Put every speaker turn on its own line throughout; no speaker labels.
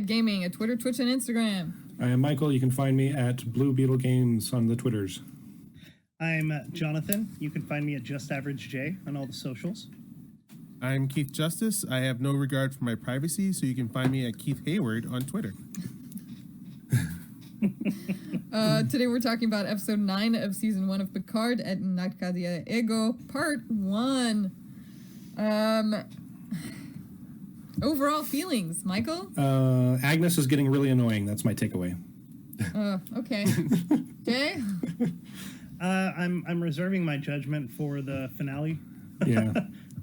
Gaming at Twitter, Twitch, and Instagram.
I am Michael. You can find me at Blue Beetle Games on the Twitters.
I'm Jonathan. You can find me at Just Average J on all the socials.
I'm Keith Justice. I have no regard for my privacy, so you can find me at Keith Hayward on Twitter.
Today we're talking about episode 9 of season 1 of Picard at Arcadia Ego, part 1. Overall feelings, Michael?
Agnes is getting really annoying. That's my takeaway.
Okay. Jay?
I'm reserving my judgment for the finale.
Yeah.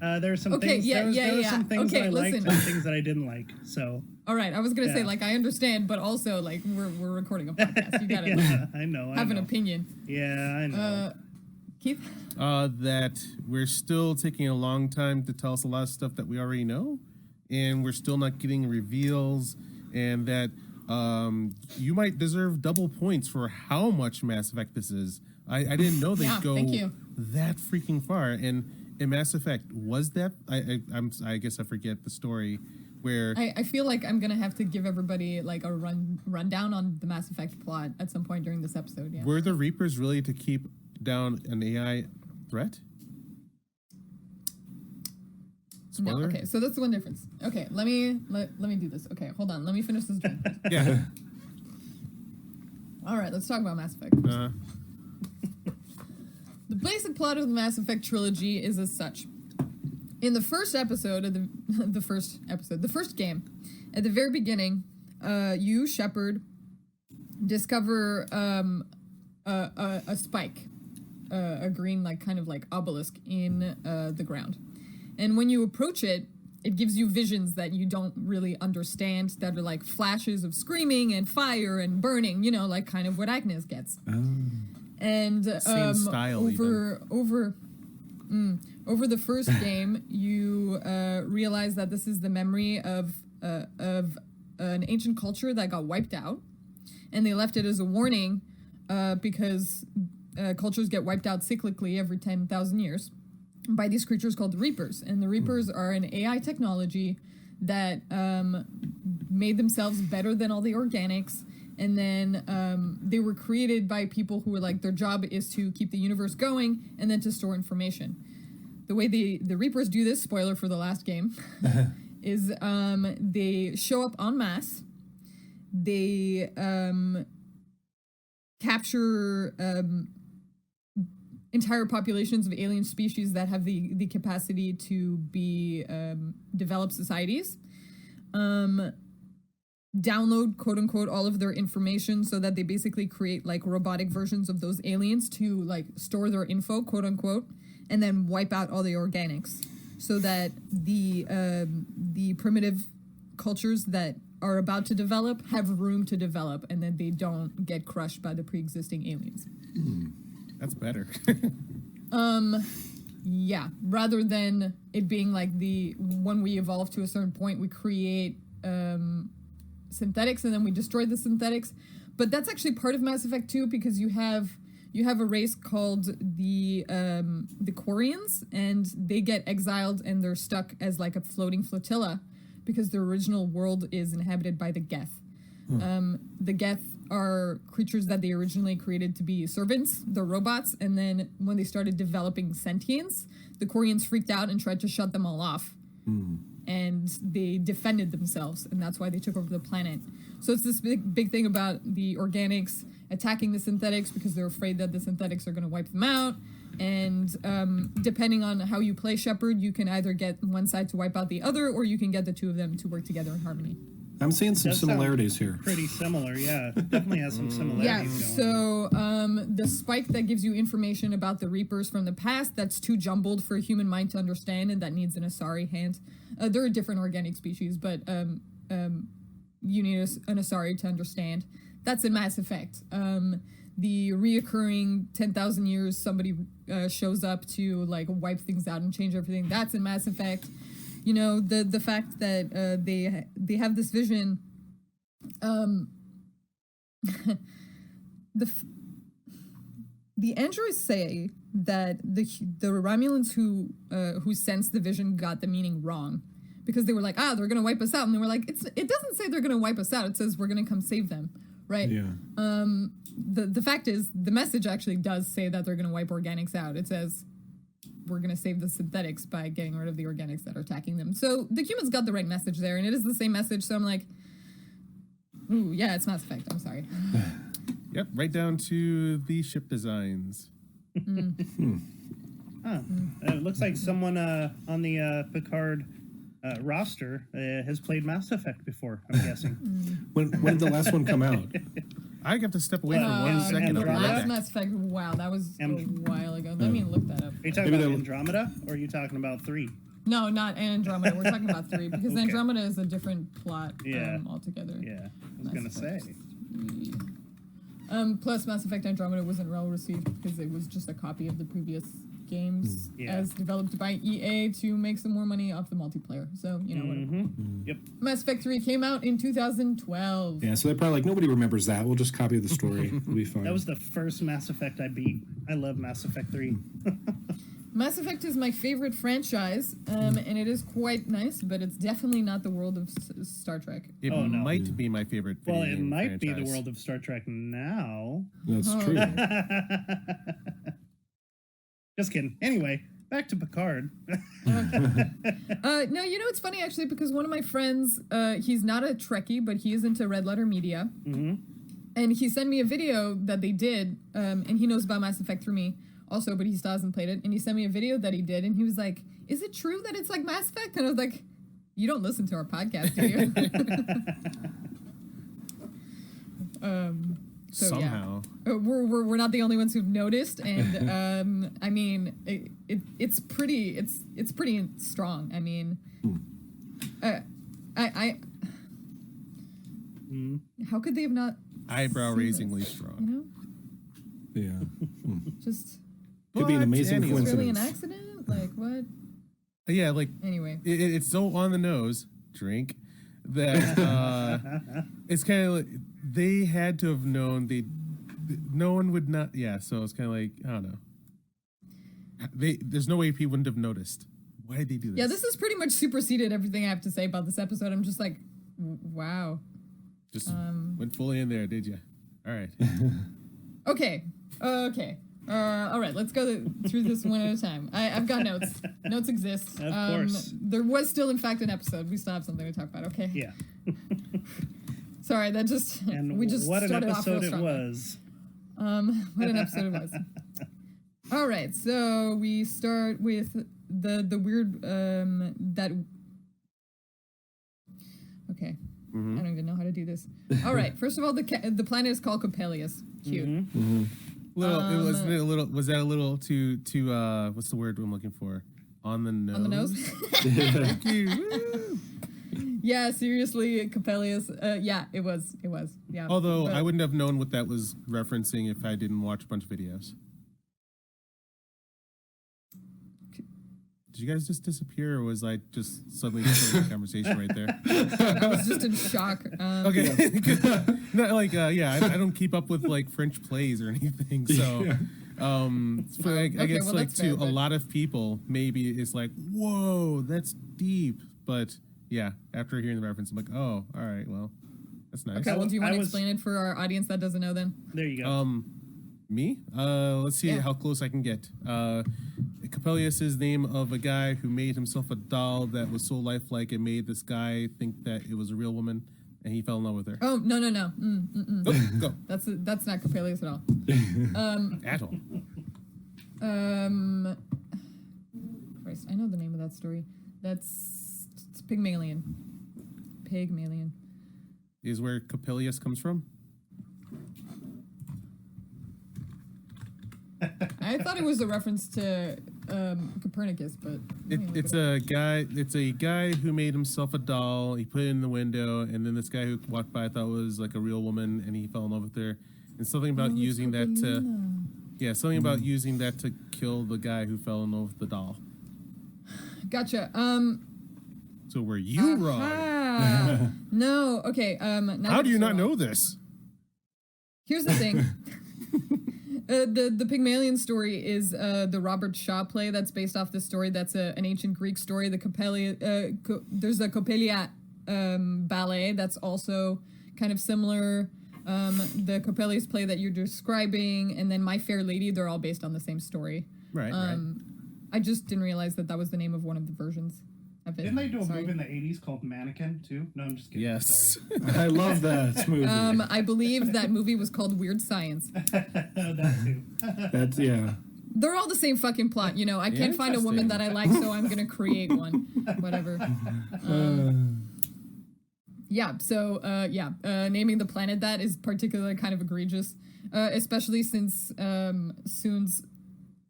There are some things. There were some things that I liked and things that I didn't like. So.
All right, I was gonna say I understand, but also we're recording a podcast. You gotta
I know.
Have an opinion.
Yeah, I know.
Keith?
That we're still taking a long time to tell us a lot of stuff that we already know. And we're still not getting reveals, and that you might deserve double points for how much Mass Effect this is. I didn't know they'd go that freaking far. And in Mass Effect, was that? I guess I forget the story where
I feel like I'm gonna have to give everybody like a rundown on the Mass Effect plot at some point during this episode. Yeah.
Were the Reapers really to keep down an AI threat? Spoiler?
No, okay, so that's the one difference. Okay, let me do this. Okay, hold on. Let me finish this drink.
Yeah.
All right, let's talk about Mass Effect. The basic plot of the Mass Effect trilogy is as such. In the first episode of the first game, at the very beginning, you, Shepard, discover a spike, a green kind of obelisk in the ground. And when you approach it, it gives you visions that you don't really understand, that are like flashes of screaming and fire and burning, kind of what Agnes gets. And
same style
over the first game, you realize that this is the memory of an ancient culture that got wiped out, and they left it as a warning because cultures get wiped out cyclically every 10,000 years. By these creatures called the Reapers. And the Reapers are an AI technology that made themselves better than all the organics. And then they were created by people who were their job is to keep the universe going and then to store information. The way the Reapers do this, spoiler for the last game, is they show up en masse. They capture entire populations of alien species that have the capacity to be develop societies, download quote unquote all of their information so that they basically create robotic versions of those aliens to store their info quote unquote, and then wipe out all the organics so that the primitive cultures that are about to develop have room to develop, and then they don't get crushed by the pre-existing aliens.
That's better.
Yeah, rather than it being when we evolve to a certain point, we create synthetics and then we destroy the synthetics. But that's actually part of Mass Effect 2, because you have a race called the Quarians, and they get exiled and they're stuck as a floating flotilla because the original world is inhabited by the Geth. The Geth are creatures that they originally created to be servants, they're robots, and then when they started developing sentience, the Quarians freaked out and tried to shut them all off. And they defended themselves, and that's why they took over the planet. So it's this big thing about the organics attacking the synthetics because they're afraid that the synthetics are going to wipe them out. And depending on how you play Shepard, you can either get one side to wipe out the other, or you can get the two of them to work together in harmony.
I'm seeing some
Does sound
similarities here.
Pretty similar, yeah. Definitely has some
Yeah,
similarities going on.
so the spike that gives you information about the Reapers from the past that's too jumbled for a human mind to understand and that needs an Asari hand. There are different organic species, but you need an Asari to understand. That's in Mass Effect. The reoccurring 10,000 years somebody shows up to like wipe things out and change everything. That's in Mass Effect. You know, the fact that they have this vision. The androids say that the Romulans who sensed the vision got the meaning wrong, because they were like, they're gonna wipe us out, and they were like, it doesn't say they're gonna wipe us out. It says we're gonna come save them, right?
Yeah.
The fact is, the message actually does say that they're gonna wipe organics out. It says we're going to save the synthetics by getting rid of the organics that are attacking them. So the humans got the right message there, and it is the same message. So I'm like, ooh, yeah, it's Mass Effect. I'm sorry.
Yep, right down to the ship designs.
It looks like someone on the Picard roster has played Mass Effect before, I'm guessing.
When did the last one come out?
I have to step away for 1 second.
The
Andromeda?
last Mass Effect, wow, that was a while ago. Let me look that up.
Are you talking about Andromeda, or are you talking about 3?
No, not Andromeda. We're talking about 3, because
Okay.
Andromeda is a different plot
Yeah.
Altogether.
Yeah, I was going to say.
Plus, Mass Effect Andromeda wasn't well received because it was just a copy of the previous games
Yeah.
as developed by EA to make some more money off the multiplayer. So, you know, whatever.
Yep.
Mass Effect 3 came out in 2012.
Yeah, so they're probably like, nobody remembers that. We'll just copy the story. It'll be fine.
That was the first Mass Effect I beat. I love Mass Effect 3.
Mass Effect is my favorite franchise, and it is quite nice, but it's definitely not the world of Star Trek.
It
Oh, no.
might be my favorite video
Well, it
game
might be the
franchise.
world of Star Trek now.
That's
Oh,
true.
Just kidding. Anyway, back to Picard.
No, you know, it's funny actually, because one of my friends, he's not a Trekkie, but he is into Red Letter Media.
Mm-hmm.
And he sent me a video that they did, and he knows about Mass Effect through me also, but he still hasn't played it. And he sent me a video that he did, and he was like, is it true that it's like Mass Effect? And I was like, you don't listen to our podcast, do you? So,
Somehow.
Yeah. We're not the only ones who've noticed, and I mean it's pretty strong. I mean, how could they have not
Eyebrow-raisingly
seen this,
strong.
You know,
Yeah.
just
Could be an
But
amazing
anyway.
it's really an
coincidence.
accident. Like what?
Yeah, like
Anyway,
it's so on the nose, drink, that it's kind of like they had to have known no one would not. Yeah, so it's kind of like, I don't know. There's no way people wouldn't have noticed. Why did they do this?
yeah, this has pretty much superseded everything I have to say about this episode. I'm just like, wow.
Just went fully in there, did you? All right.
Okay. All right, let's go through this one at a time. I've got notes. Notes exist.
Of course.
There was still, in fact, an episode. We still have something to talk about, okay?
Yeah.
Sorry, that just...
And
we just
what an
started off real
episode it
strongly.
was.
What an episode it was. All right, so we start with the weird... that... Okay. I don't even know how to do this. All right, first of all, the planet is called Coppelius. Cute.
Was that a little too what's the word I'm looking for? On the nose.
On the nose?
Thank you. Woo.
Yeah, seriously, Coppelius. Yeah, it was. Yeah.
Although
But-
I wouldn't have known what that was referencing if I didn't watch a bunch of videos. Did you guys just disappear, or was I just suddenly starting the conversation right there?
I was just in shock.
Okay, no, like I don't keep up with like French plays or anything, so I guess
well,
like
that's
to
fair,
a
but-
lot of people, maybe it's like, whoa, that's deep, but yeah, after hearing the reference, I'm like, oh, all right, well, that's nice.
Okay, well, do you want
I
to
was-
explain it for our audience that doesn't know then?
There you go.
Me? Let's see
Yeah.
how close I can get. Coppelius is the name of a guy who made himself a doll that was so lifelike it made this guy think that it was a real woman, and he fell in love with her.
Oh, no.
Oh, go.
That's not Coppelius at all.
At all.
Christ, I know the name of that story. It's Pygmalion. Pygmalion.
is where Coppelius comes from.
I thought it was a reference to Copernicus, but
It's a guy. It's a guy who made himself a doll. He put it in the window, and then this guy who walked by thought was like a real woman, and he fell in love with her. And something about using that to, something about using that to kill the guy who fell in love with the doll.
Gotcha.
So were you wrong?
No. Okay.
How do you not know this?
Here's the thing. The Pygmalion story is the Robert Shaw play that's based off this story. That's an ancient Greek story. The there's a Coppelia ballet that's also kind of similar. The Coppelius play that you're describing, and then My Fair Lady, they're all based on the same story.
Right.
I just didn't realize that was the name of one of the versions of it.
Didn't they do a movie in the 80s called Mannequin, too? No, I'm just kidding.
Yes.
Sorry.
I love that movie.
I believe that movie was called Weird Science.
That too.
That's, yeah.
They're all the same fucking plot, you know. I can't find a woman that I like, so I'm gonna create one. Whatever. Naming the planet that is particularly kind of egregious, especially since Soon's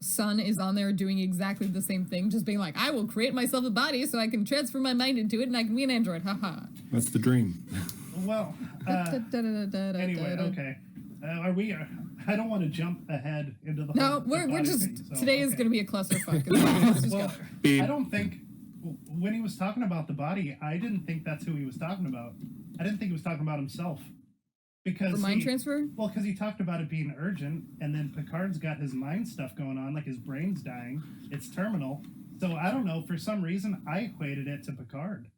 son is on there doing exactly the same thing, just being like, I will create myself a body so I can transfer my mind into it and I can be an android. Haha.
That's the dream.
Well, anyway, okay. Are we? I don't want to jump ahead into the.
No,
whole
we're just
thing, so,
today is going to be a clusterfuck. Let's just
Well,
go.
I don't think when he was talking about the body, I didn't think that's who he was talking about. I didn't think he was talking about himself. Because
For mind transfer?
Well, because he talked about it being urgent, and then Picard's got his mind stuff going on, like his brain's dying. It's terminal. So I don't know. For some reason, I equated it to Picard.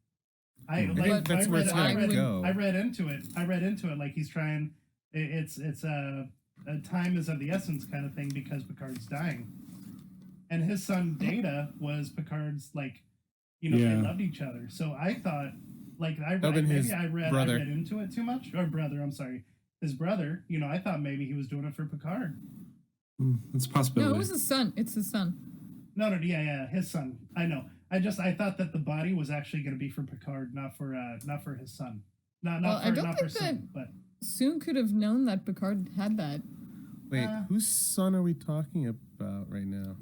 I read into it. I read into it like he's trying. It's a time is of the essence kind of thing because Picard's dying, and his son Data was Picard's they loved each other. So I thought. I read into it too much. Or brother, I'm sorry. His brother, I thought maybe he was doing it for Picard.
That's a possibility.
No, it was his son. It's his son.
No, his son. I know. I thought that the body was actually going to be for Picard, not for his son.
I don't think
Soon, but
Soon could have known that Picard had that.
Wait, whose son are we talking about right now?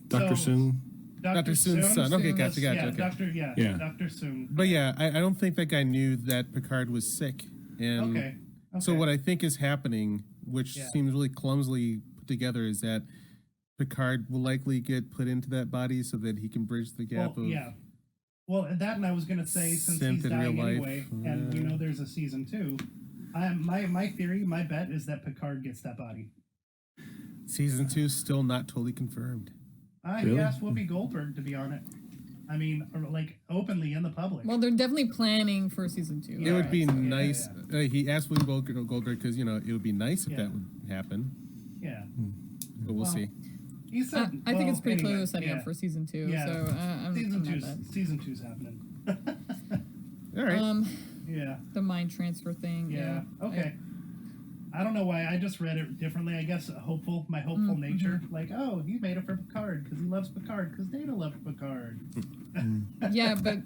Dr. Soon.
Dr. Soon's son. Okay, gotcha.
Okay. Dr. Soon.
But I don't think that guy knew that Picard was sick. And
okay.
So what I think is happening, which seems really clumsily put together, is that Picard will likely get put into that body so that he can bridge the gap of...
Yeah. Well, that and I was going to say, since he's dying anyway, and we know there's a season 2, my theory, my bet is that Picard gets that body.
Season 2 still not totally confirmed.
He asked Whoopi Goldberg to be on it. I mean, openly in the public.
Well, they're definitely planning for season 2.
It would be nice. He asked Whoopi Goldberg because, it would be nice if that would happen.
Yeah.
But we'll see.
He said,
I think it's pretty clear they're setting up for season 2.
Yeah.
So
Season 2's happening.
All right.
The mind transfer thing.
Yeah. Okay. I don't know why. I just read it differently. I guess my hopeful nature. Like, oh, he made it for Picard because he loves Picard because Data loved Picard.
Yeah, but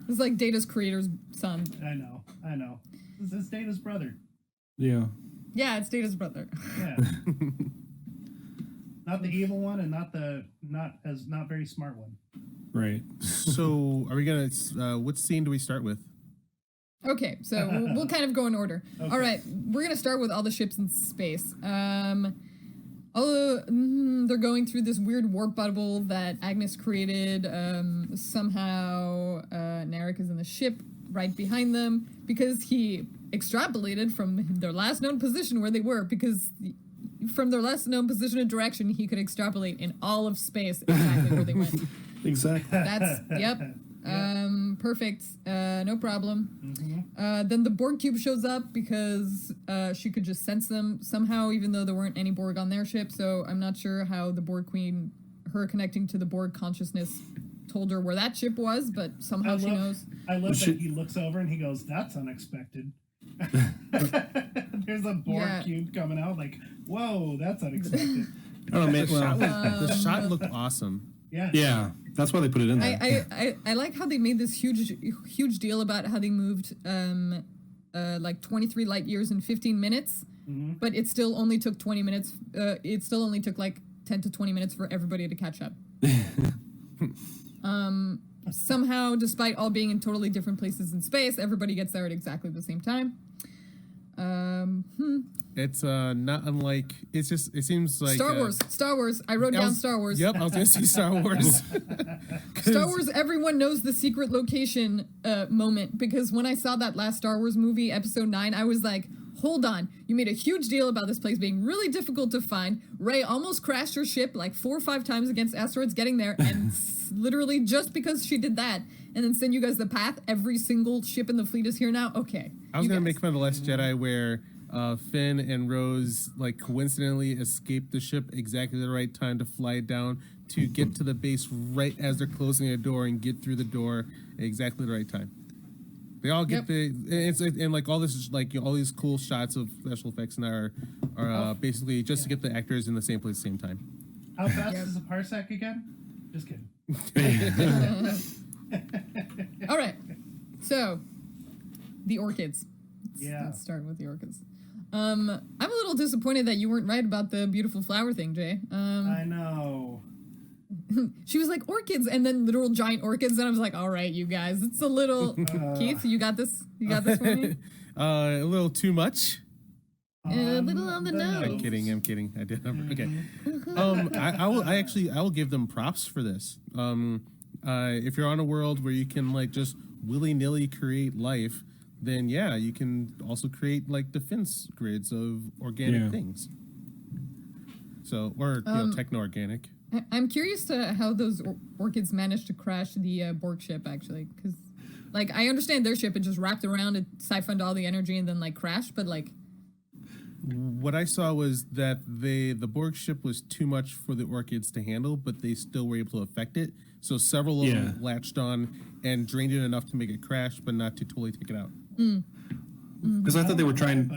it's like Data's creator's son.
I know. This is Data's brother.
Yeah.
Yeah, it's Data's brother.
Yeah. Not the evil one, and not very smart one.
Right.
So, are we gonna? What scene do we start with?
Okay, so we'll kind of go in order. Okay. All right, we're going to start with all the ships in space. They're going through this weird warp bubble that Agnes created. Somehow, Narek is in the ship right behind them because he extrapolated from their last known position where they were, because from their last known position and direction, he could extrapolate in all of space exactly where they went.
Exactly.
Yep. Perfect. No problem. Then the Borg cube shows up because she could just sense them somehow, even though there weren't any Borg on their ship. So I'm not sure how the Borg Queen, her connecting to the Borg consciousness, told her where that ship was, but somehow she knows.
I love that he looks over and he goes, "That's unexpected." There's a Borg cube coming out, like, whoa, that's unexpected.
Oh man,
the shot looked awesome.
Yeah, that's why they put it in there.
I like how they made this huge deal about how they moved like 23 light years in 15 minutes, but it still only took 20 minutes. It still only took like 10 to 20 minutes for everybody to catch up. Somehow, despite all being in totally different places in space, everybody gets there at exactly the same time.
It's not unlike. It seems like
Star Wars. I wrote down Star Wars.
Yep, I was gonna say Star Wars.
Star Wars. Everyone knows the secret location moment, because when I saw that last Star Wars movie, Episode 9, I was like, hold on, you made a huge deal about this place being really difficult to find. Rey almost crashed her ship like 4 or 5 times against asteroids getting there, and literally just because she did that, and then send you guys the path, every single ship in the fleet is here now. Okay.
I was gonna make fun of The Last Jedi where Finn and Rose like coincidentally escaped the ship exactly the right time to fly down to get to the base right as they're closing a door and get through the door at exactly the right time. They all get and like all this is like all these cool shots of special effects and are basically just to get the actors in the same place at the same time.
How fast is a parsec again? Just kidding.
All right. So, the orchids. Let's start with the orchids. I'm a little disappointed that you weren't right about the beautiful flower thing, Jay.
I know.
She was like, orchids, and then literal giant orchids, and I was like, all right, you guys, it's a little... Keith, you got this? You got this for me?
A little too much.
A little on the nose.
I'm kidding. I did. Okay. I will give them props for this. If you're on a world where you can like just willy-nilly create life, then yeah, you can also create like defense grids of organic things. So, or techno-organic.
I'm curious to how those orchids managed to crash the Borg ship, actually, because, like, I understand their ship, it just wrapped around, it siphoned all the energy and then, like, crashed, but, like...
What I saw was that the Borg ship was too much for the orchids to handle, but they still were able to affect it, so several of them latched on and drained it enough to make it crash, but not to totally take it out.
Because I thought they were trying...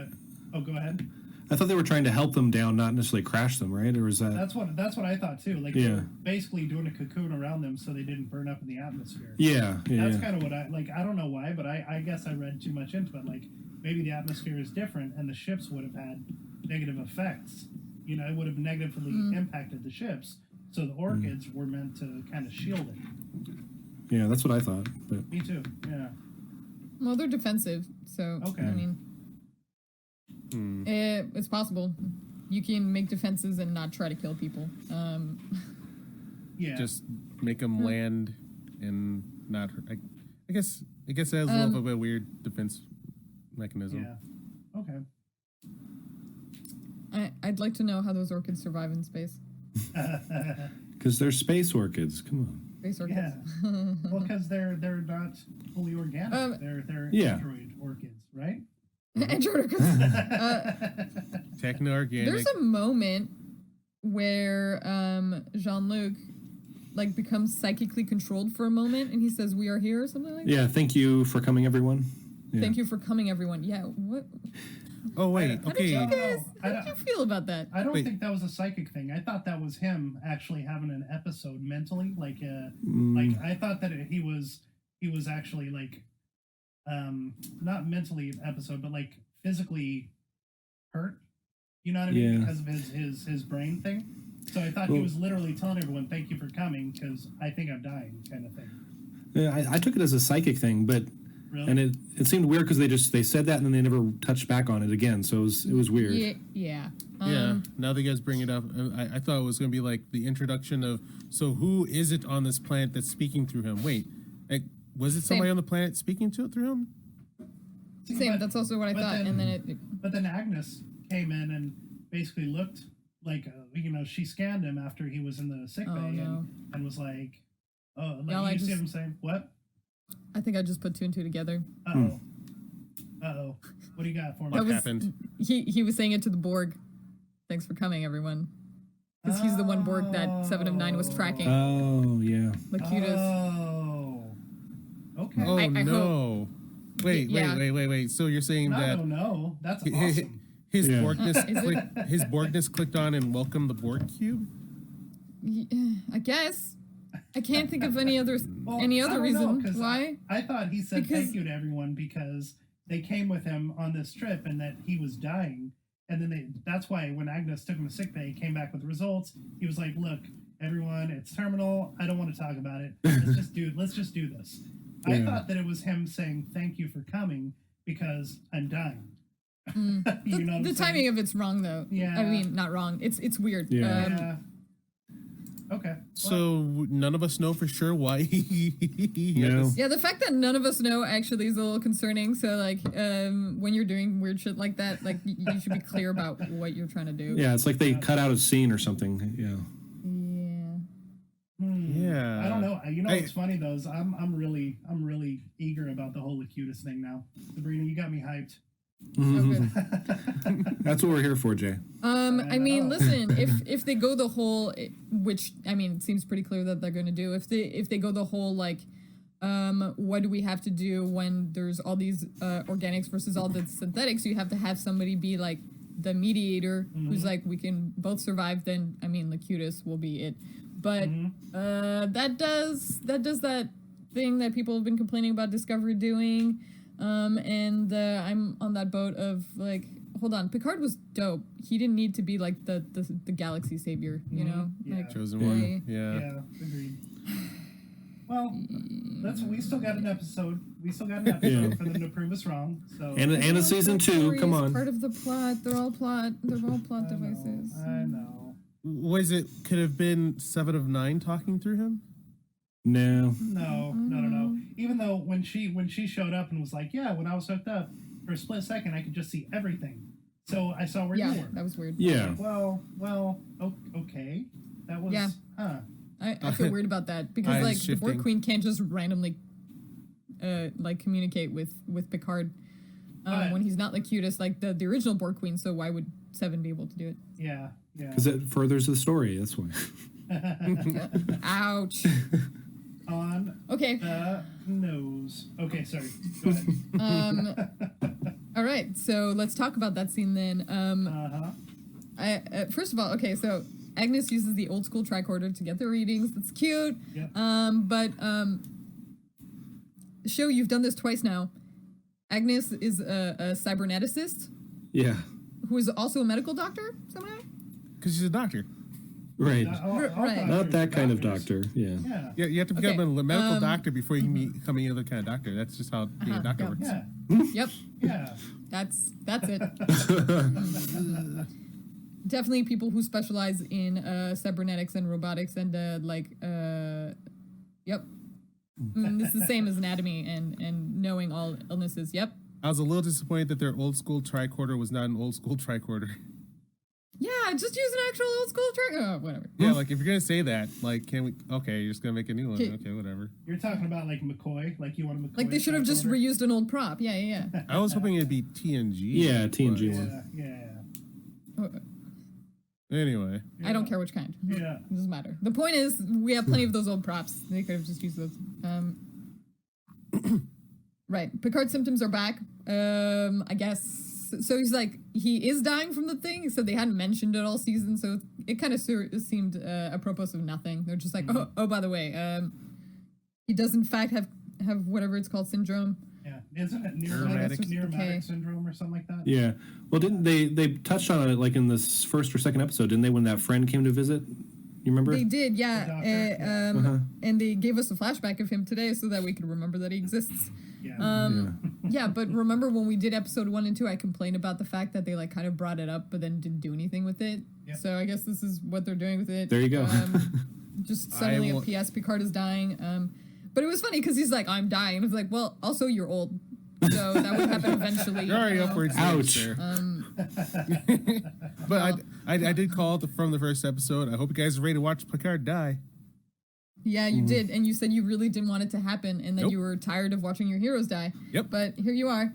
go ahead.
I thought they were trying to help them down, not necessarily crash them, right? Or was that...
That's what I thought, too. Like, they were basically doing a cocoon around them so they didn't burn up in the atmosphere. That's kind of what I... Like, I don't know why, but I guess I read too much into it. Like, maybe the atmosphere is different and the ships would have had negative effects. You know, it would have negatively impacted the ships. So the orchids were meant to kind of shield it.
Yeah, that's what I thought. But...
Me too, yeah.
Well, they're defensive, so,
okay.
I mean... It's possible. You can make defenses and not try to kill people.
Just make them land and not hurt. I guess it has a little bit of a weird defense mechanism.
Yeah. Okay.
I'd like to know how those orchids survive in space.
Because they're space orchids. Come on.
Space orchids.
Yeah. Well, because they're not fully organic. They're android orchids, right?
Techno-organic.
There's a moment where Jean-Luc like becomes psychically controlled for a moment, and he says, "We are here," or something like that.
Yeah, thank you for coming, everyone. Yeah.
Thank you for coming, everyone. Yeah. What?
Oh wait.
How
Okay.
How did you feel about that?
I don't think that was a psychic thing. I thought that was him actually having an episode mentally, like I thought that he was actually like. Not mentally episode, but like physically hurt. You know what I mean? Because of his brain thing. So I thought he was literally telling everyone, "Thank you for coming," because I think I'm dying, kind of thing.
Yeah, I took it as a psychic thing, but
really?
And it seemed weird because they said that and then they never touched back on it again. So it was weird.
Yeah.
Now that you guys bring it up, I thought it was going to be like the introduction of. So who is it on this planet that's speaking through him? Wait. Was it somebody on the planet speaking through him?
Same. That's also what I thought.
But then Agnes came in and basically looked like she scanned him after he was in the sick bay and was like, "Oh, like, you see what I'm saying? What?"
I think I just put 2 and 2 together.
Uh-oh. What do you got for me?
What happened?
He was saying it to the Borg. Thanks for coming, everyone. Because he's the one Borg that 7 of 9 was tracking.
Oh yeah.
Lakutas.
Oh. Okay.
Oh
I
no!
hope.
Wait! So you're saying that?
No, that's awesome.
His Borgness clicked on and welcomed the Borg cube.
I guess. I can't think of any other
I don't know,
reason
'cause
why.
I thought he said
Because-
thank you to everyone because they came with him on this trip and that he was dying. And then that's why when Agnes took him to sickbay, he came back with results. He was like, "Look, everyone, it's terminal. I don't want to talk about it. Let's just do this." I
Yeah.
thought that it was him saying thank you for coming because I'm dying. You know what
The
I'm saying?
timing of it's wrong though.
Yeah.
I mean, not wrong. It's weird.
Yeah.
Yeah. Okay.
So none of us know for sure why he had
No.
this-
Yeah, the fact that none of us know actually is a little concerning. So, like, when you're doing weird shit like that, like, you should be clear about what you're trying to do.
Yeah, it's like they cut out a scene or something. Yeah.
Yeah.
Yeah.
I don't know. You know
Hey.
what's funny though is I'm really eager about the whole Acutus thing now. Sabrina, you got me hyped.
Okay.
That's what we're here for, Jay.
I mean,
know.
listen, if they go the whole, which I mean, it seems pretty clear that they're going to do. If they go the whole like, what do we have to do when there's all these organics versus all the synthetics? You have to have somebody be like the mediator who's like, we can both survive. Then I mean, Locutus will be it. But that does that thing that people have been complaining about Discovery doing. And I'm on that boat of like, hold on, Picard was dope. He didn't need to be like the galaxy savior, you know?
Yeah.
Like,
Chosen
they-
one. Yeah.
Yeah, agreed. Well, we still got an episode. We still got an episode for them to prove us wrong. So
And a season 2.
Story
Come
is
on.
part of the plot. They're all plot devices.
I know.
Was it could have been 7 of 9 talking through him?
No.
No. Even though when she showed up and was like, "Yeah, when I was hooked up, for a split second I could just see everything." So I saw where
Yeah,
you were.
that was weird.
Yeah.
Well, okay. That was
Yeah.
huh.
I feel weird about that because
Eyes
like the Borg
shifting.
Queen can't just randomly like communicate with Picard
But-
when he's not Locutus like the original Borg Queen. So why would Seven be able to do it?
Yeah.
Because it furthers the story. That's why.
Ouch.
On
Okay.
the nose. Okay, sorry. Go ahead.
All right. So let's talk about that scene then.
Uh-huh.
First of all, okay. So Agnes uses the old school tricorder to get the readings. That's cute.
Yep.
But show you've done this twice now. Agnes is a cyberneticist
Yeah.
who is also a medical doctor somehow.
Because she's a doctor.
Right.
All
Right.
doctors
Not that
are
kind of
doctors.
doctor. Yeah.
Yeah.
Yeah, you have to become
Okay,
a medical doctor before you can become any other kind of doctor. That's just how being a doctor
yeah.
works.
Yeah.
Yep.
Yeah.
That's it. Definitely people who specialize in cybernetics and robotics and yep. It's the same as anatomy and knowing all illnesses. Yep.
I was a little disappointed that their old school tricorder was not an old school tricorder.
Yeah, just use an actual old school whatever.
Yeah, like if you're gonna say that, like, can we? Okay, you're just gonna make a new one.
Okay.
Okay, whatever.
You're talking about like McCoy, like you want a McCoy.
Like they should have just
tricorder?
reused an old prop. Yeah.
I was hoping it'd be TNG.
Yeah, TNG
but-
one.
Yeah.
Anyway,
I don't care which kind.
Yeah.
It doesn't matter. The point is, we have plenty of those old props. They could have just used those. Right. Picard's symptoms are back. I guess. So he's like, he is dying from the thing. So they hadn't mentioned it all season. So it kind of seemed apropos of nothing. They're just like, oh, by the way, he does in fact have whatever it's called, syndrome.
Yeah. Isn't it
Neuromatic.
neuromatic syndrome or something like that?
Yeah. Well, didn't they touched on it like in this first or second episode, didn't they, when that friend came to visit? You remember?
They did, yeah.
The doctor,
And they gave us a flashback of him today so that we could remember that he exists.
Yeah.
Yeah, but remember when we did episode 1 and 2, I complained about the fact that they like kind of brought it up, but then didn't do anything with it.
Yep.
So I guess this is what they're doing with it.
There you go.
Just suddenly
will-
a PS Picard is dying. But it was funny because he's like, I'm dying. And I was like, well, also you're old. So that would happen eventually.
you're already
you know?
upwards.
Ouch.
There. But I did call it from the first episode. I hope you guys are ready to watch Picard die.
Yeah, you did. And you said you really didn't want it to happen and that
Nope.
you were tired of watching your heroes die.
Yep.
But here you are.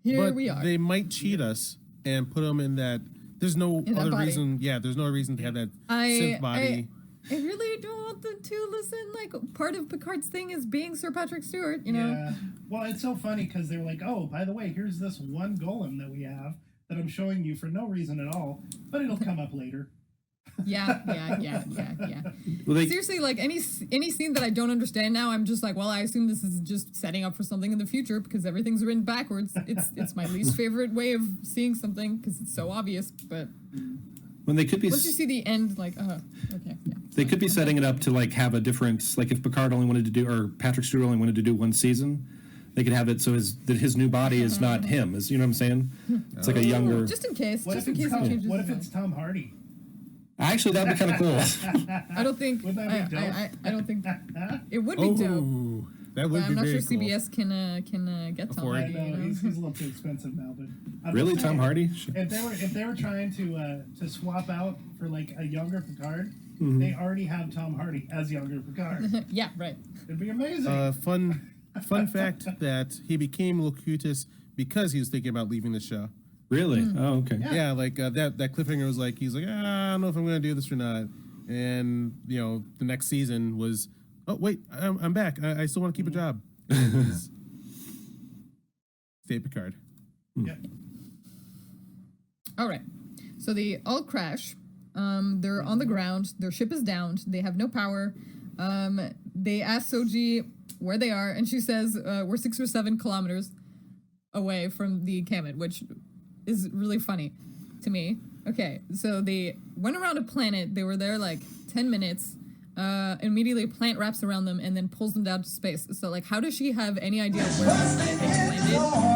Here
But
we are.
they might cheat us and put them in that. There's no
In that
other
body.
reason. Yeah, there's no reason to have that synth body.
I really don't want them to listen. Like, part of Picard's thing is being Sir Patrick Stewart, you know?
Yeah. Well, it's so funny because they're like, oh, by the way, here's this one golem that we have that I'm showing you for no reason at all, but it'll come up later.
Yeah.
Well,
Seriously, like any scene that I don't understand now, I'm just like, well, I assume this is just setting up for something in the future because everything's written backwards. It's my least favorite way of seeing something because it's so obvious. But
when they could be,
once you see the end, like, okay, yeah.
they could be setting it up to like have a different, like if Picard only wanted to do, or Patrick Stewart only wanted to do one season, they could have it so his new body is not him. Is, you know what I'm saying? It's like a younger.
Just in case.
What
Just
if
in case he changes.
what if
his
it's
mind.
Tom Hardy?
Actually, that'd be kind of cool.
I don't think.
Wouldn't that be dope?
I don't think it would be dope.
Oh, that would
But
be
I'm not
very
sure
cool.
CBS can get Tom
Afford it.
I
Hardy.
know
You know?
he's a little too expensive now, but I'm
Really,
just
Tom
saying,
Hardy?
If they were trying to swap out for like a younger Picard, they already have Tom Hardy as younger Picard.
Yeah, right.
It'd be amazing.
Fun fact that he became Locutus because he was thinking about leaving the show.
Really? Oh, okay.
Yeah, like that cliffhanger was like, he's like, I don't know if I'm going to do this or not. And, the next season was, oh, wait, I'm back. I still want to keep a job. And he's Stay Picard.
Yep.
All right. So they all crash. They're on the ground. Their ship is downed. They have no power. They ask Soji where they are, and she says we're 6 or 7 kilometers away from the encampment, which is really funny to me. Okay, so they went around a planet. They were there like 10 minutes. Immediately a plant wraps around them and then pulls them down to space. So, like, how does she have any idea where they landed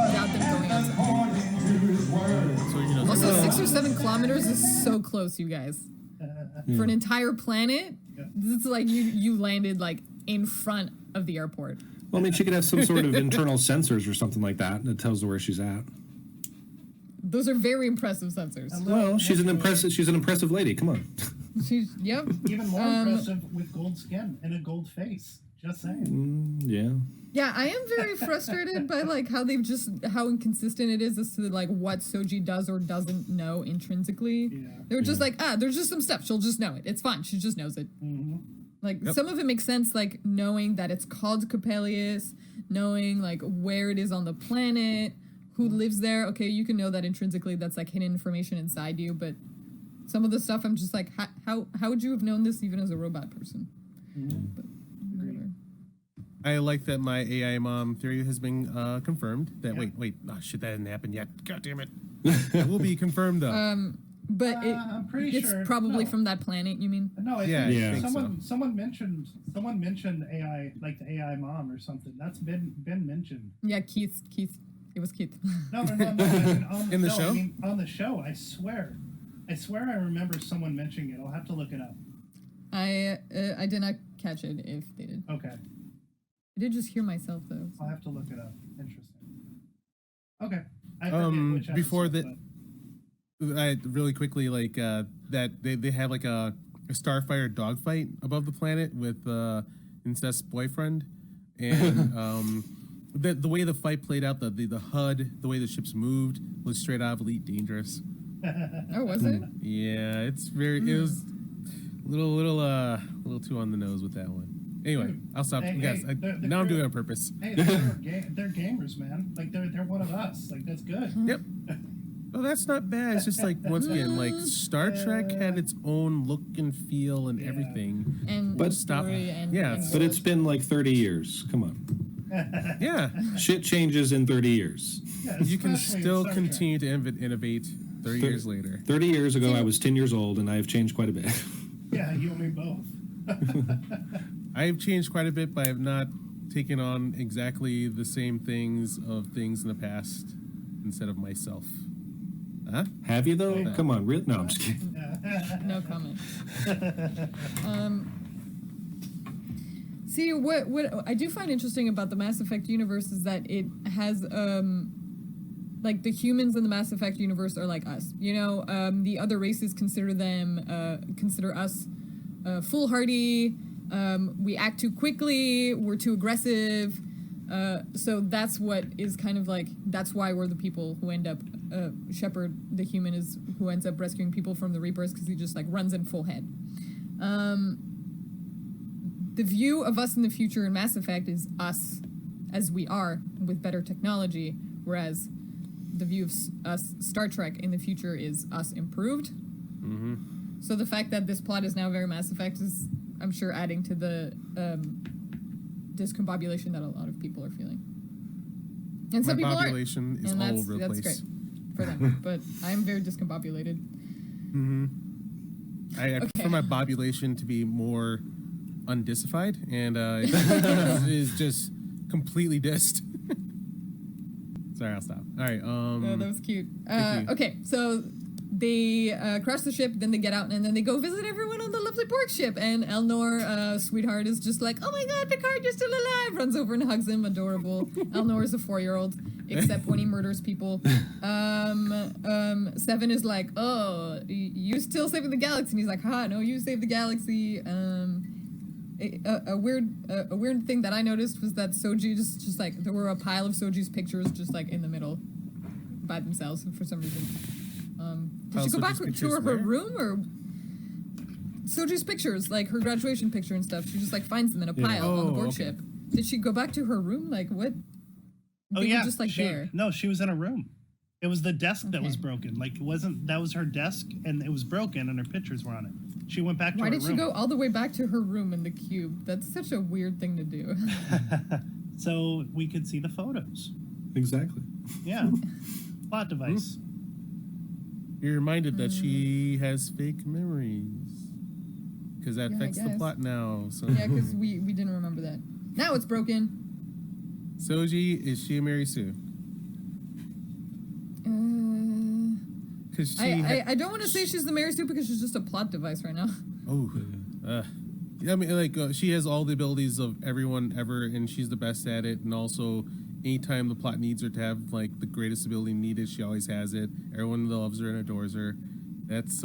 without them going outside?
So,
Also, 6 or 7 kilometers is so close, you guys. For an entire planet, it's like you landed like in front of the airport.
Well, I mean, she could have some sort of internal sensors or something like that that tells her where she's at.
Those are very impressive sensors.
Well, she's an impressive lady. Come on.
Yep.
Even more impressive with gold skin and a gold face. Just saying.
Yeah.
Yeah, I am very frustrated by like how inconsistent it is as to like what Soji does or doesn't know intrinsically.
Yeah.
They were just like, there's just some stuff. She'll just know it. It's fine. She just knows it. Like some of it makes sense, like knowing that it's called Coppelius, knowing like where it is on the planet, who lives there. Okay, you can know that intrinsically. That's like hidden information inside you. But some of the stuff, I'm just like, how would you have known this even as a robot person? But whatever.
I like that my AI mom theory has been confirmed. That wait, oh shit, that didn't happen yet. God damn it. It will be confirmed though.
But
I'm pretty
it's
sure
probably
no.
from that planet. You mean?
No, I
think
think someone mentioned AI, like the AI mom or something. That's been mentioned.
Yeah, Keith. It was Keith.
No. I mean,
In the show?
I mean, on the show, I swear I remember someone mentioning it. I'll have to look it up.
I did not catch it if they did.
Okay,
I did just hear myself though.
I'll have to look it up. Interesting. Okay. I forget which
before
episode,
that, I really quickly like that they have like a Starfire dogfight above the planet with Incest's boyfriend, and the way the fight played out, the HUD, the way the ships moved was straight out of Elite Dangerous.
Oh, was it?
Yeah, it was a little too on the nose with that one. Anyway, I'll stop.
Hey,
Guys, now I'm doing it on purpose.
Hey, they're gamers, man. Like they're one of us. Like that's good.
Yep. Oh, that's not bad. It's just like, once again, like Star Trek had its own look and feel and everything.
And
But
story and
But it's been like 30 years. Come on.
Yeah.
Shit changes in 30 years.
Yeah,
You can
especially in
still
Star Trek.
continue to innovate 30 years later.
30 years ago, I was 10 years old, and I have changed quite a bit.
Yeah, you and me both.
I've changed quite a bit, but I have not taken on exactly the same things in the past instead of myself. Huh?
Have you, though? Come on. No, I'm just kidding.
no comment. See, what I do find interesting about the Mass Effect universe is that it has like the humans in the Mass Effect universe are like us. You know, the other races consider us foolhardy. We act too quickly. We're too aggressive. So that's what is kind of like, that's why we're the people who end up, Shepard, the human, is who ends up rescuing people from the Reapers because he just like runs in full head. The view of us in the future in Mass Effect is us as we are with better technology, whereas the view of us, Star Trek, in the future is us improved. So the fact that this plot is now very Mass Effect is, I'm sure, adding to the discombobulation that a lot of people are feeling. And some people aren't.
Population is
And
all over the
that's
place.
great for them. But I'm very discombobulated.
I prefer my bobulation to be more undisified, and it is just completely dissed. Sorry, I'll stop. All right.
Oh, that was cute.
Thank you.
Okay, so they crash the ship, then they get out, and then they go visit everyone on the lovely Borg ship. And Elnor, sweetheart, is just like, "Oh my God, Picard, you're still alive!" Runs over and hugs him, adorable. Elnor is a 4-year-old, except when he murders people. Seven is like, "Oh, you still saving the galaxy?" And he's like, "Ha, no, you saved the galaxy." A weird thing that I noticed was that Soji just like, there were a pile of Soji's pictures just like in the middle by themselves for some reason. Did she go back to her room, or Soji's pictures, like her graduation picture and stuff? She just like finds them in a pile on the Borg ship. Did she go back to her room? Like what? They were just like there.
No, she was in a room. It was the desk that was broken. Like, it wasn't, that was her desk, and it was broken, and her pictures were on it. She went back to her room.
Why did she go all the way back to her room in the cube? That's such a weird thing to do.
So we could see the photos.
Exactly.
Yeah. Plot device.
You're reminded that she has fake memories. Because that affects the plot now. So.
Yeah, because we didn't remember that. Now it's broken.
Soji, is she a Mary Sue?
I don't want to say she's the Mary Sue because she's just a plot device right now.
Oh. Yeah, I mean, like, she has all the abilities of everyone ever, and she's the best at it. And also, anytime the plot needs her to have, like, the greatest ability needed, she always has it. Everyone loves her and adores her. That's,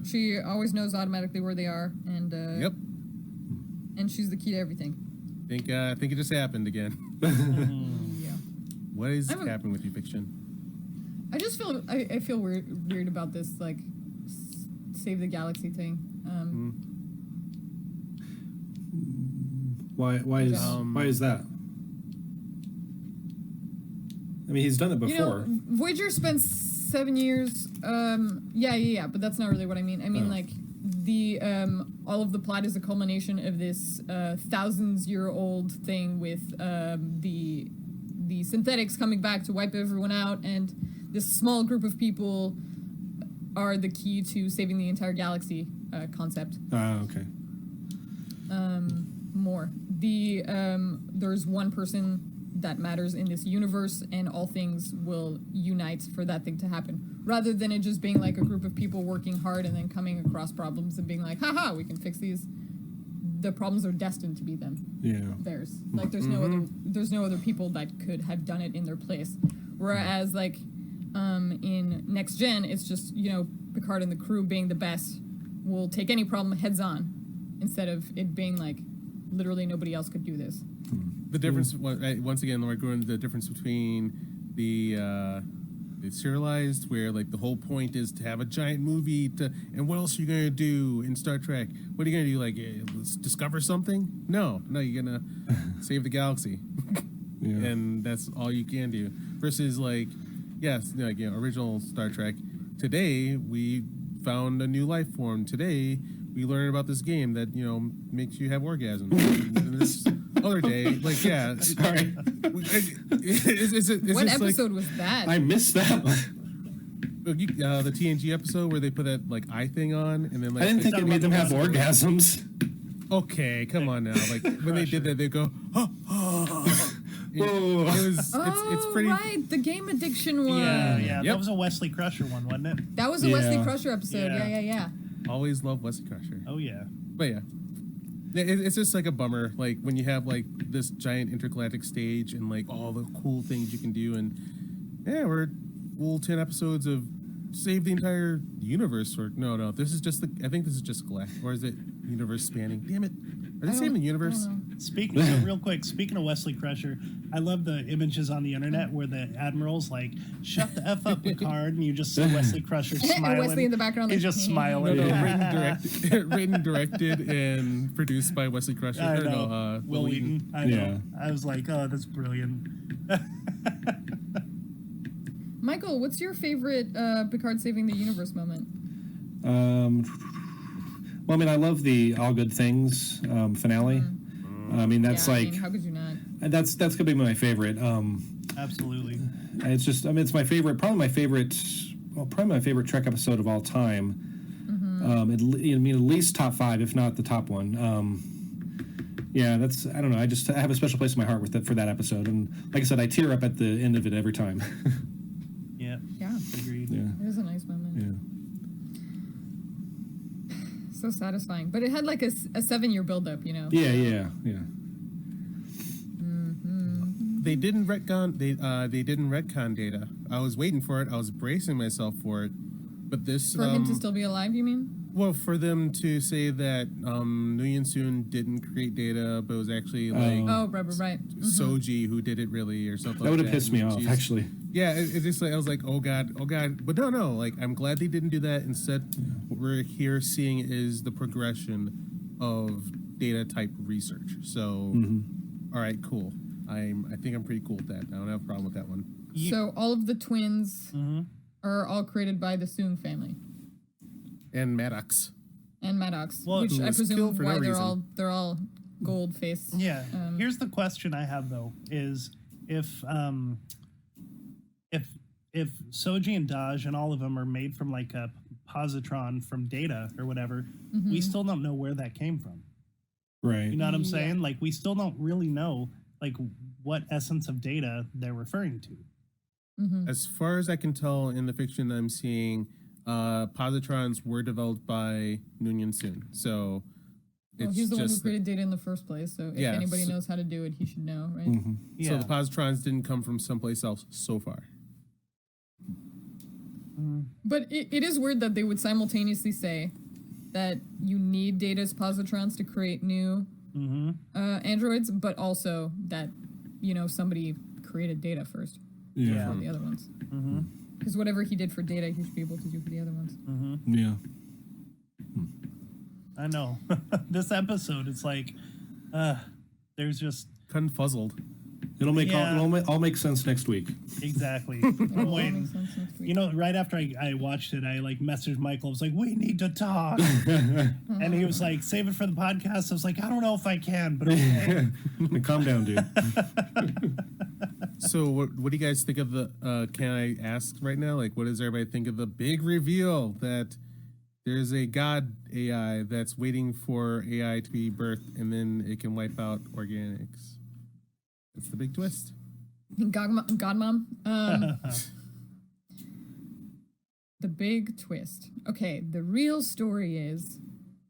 She always knows automatically where they are, and,
Yep.
And she's the key to everything.
I think it just happened again.
Yeah.
What is happening with you, Fiction?
I just feel I feel weird about this like save the galaxy thing.
Why is that? I mean, he's done it before.
You know, Voyager spent 7 years. Yeah, but that's not really what I mean. I mean, like the all of the plot is a culmination of this thousands-year-old thing with the synthetics coming back to wipe everyone out, and this small group of people are the key to saving the entire galaxy concept.
Okay.
There's one person that matters in this universe, and all things will unite for that thing to happen, rather than it just being like a group of people working hard and then coming across problems and being like, haha, we can fix these. The problems are destined to be them.
Yeah.
Theirs. Like there's no other people that could have done it in their place. Whereas like in Next Gen, it's just, you know, Picard and the crew being the best will take any problem heads on, instead of it being like literally nobody else could do this.
The difference, once again, we're going to the difference between the serialized, where like the whole point is to have a giant movie and what else are you going to do in Star Trek? What are you going to do? Like, let's discover something? No, you're going to save the galaxy.
Yeah.
And that's all you can do. Versus like, yes, like, you know, original Star Trek. Today, we found a new life form. Today, we learned about this game that, you know, makes you have orgasms. And this other day, like, yeah.
Sorry.
What episode was that?
I missed that one.
The TNG episode where they put that, like, eye thing on, and then, like...
I didn't think it made them have orgasms.
Okay, come on now. Like, when they did that, they go, oh.
Whoa.
It's pretty...
right, the game addiction one.
Yeah.
Yep.
That was a Wesley Crusher one, wasn't it?
That was a Wesley Crusher episode. Yeah.
Always love Wesley Crusher.
Oh, yeah.
But yeah. It's just like a bummer, like when you have like this giant intergalactic stage and like all the cool things you can do, and yeah, we'll 10 episodes of save the entire universe. Or no, this is just I think this is just galactic, or is it universe spanning? Damn it, are they saving the universe?
Speaking of Wesley Crusher, I love the images on the internet where the admiral's like, "Shut the f up, Picard," and you just see Wesley Crusher smiling.
And Wesley in the background,
he's
like,
just smiling.
No, written, directed, and produced by Wesley Crusher.
I know. Will Wheaton. I know.
Yeah.
I was like, oh, that's brilliant.
Michael, what's your favorite Picard saving the universe moment?
Well, I mean, I love the All Good Things finale. I mean, that's
how could you not?
That's gonna be my favorite.
Absolutely.
It's just, I mean, it's my favorite, probably my favorite Trek episode of all time. I mean, at least top 5, if not the top one. Yeah, that's, I don't know. I have a special place in my heart for that episode, and like I said, I tear up at the end of it every time.
Yeah. Agreed.
Yeah.
It was a nice moment.
Yeah.
So satisfying, but it had like a 7-year buildup, you know.
Yeah.
They didn't retcon. They didn't retcon Data. I was waiting for it. I was bracing myself for it, but this
For him to still be alive, you mean?
Well, for them to say that Nguyen Soon didn't create Data, but it was actually like
right.
Soji who did it really, or something.
That would
like
have pissed me off, actually.
Yeah, it just like I was like, oh god, but no. Like I'm glad they didn't do that. Instead, what we're here seeing is the progression of Data type research. So, all right, cool. I think I'm pretty cool with that. I don't have a problem with that one.
So all of the twins are all created by the Soong family
And Maddox.
Well,
which
who
I
was
presume
killed for
why
no
they're
reason.
all gold faced.
Yeah. Here's the question I have though: is if Soji and Daj and all of them are made from like a positron from Data or whatever, we still don't know where that came from.
Right.
You know what I'm saying? Like we still don't really know like what essence of Data they're referring to.
As far as I can tell in the fiction I'm seeing, positrons were developed by Nguyen Soon. So it's
he's the one who
just
created Data in the first place. So if anybody knows how to do it, he should know, right?
Yeah.
so the positrons didn't come from someplace else so far.
But it is weird that they would simultaneously say that you need Data's positrons to create new androids, but also that, you know, somebody created Data first before the other ones. Because whatever he did for Data, he should be able to do for the other ones.
Yeah.
I know. This episode, it's like, there's just
Confuzzled.
It'll all make sense next week.
exactly.
It
I'm
all
waiting.
makes sense next week.
You know, right after I watched it, I like messaged Michael. I was like, "We need to talk," and he was like, "Save it for the podcast." I was like, "I don't know if I can, but okay."
Calm down, dude.
So what do you guys think of the, can I ask right now, like what does everybody think of the big reveal that there's a god AI that's waiting for AI to be birthed and then it can wipe out organics? It's the big twist.
Godmom. The big twist. Okay, the real story is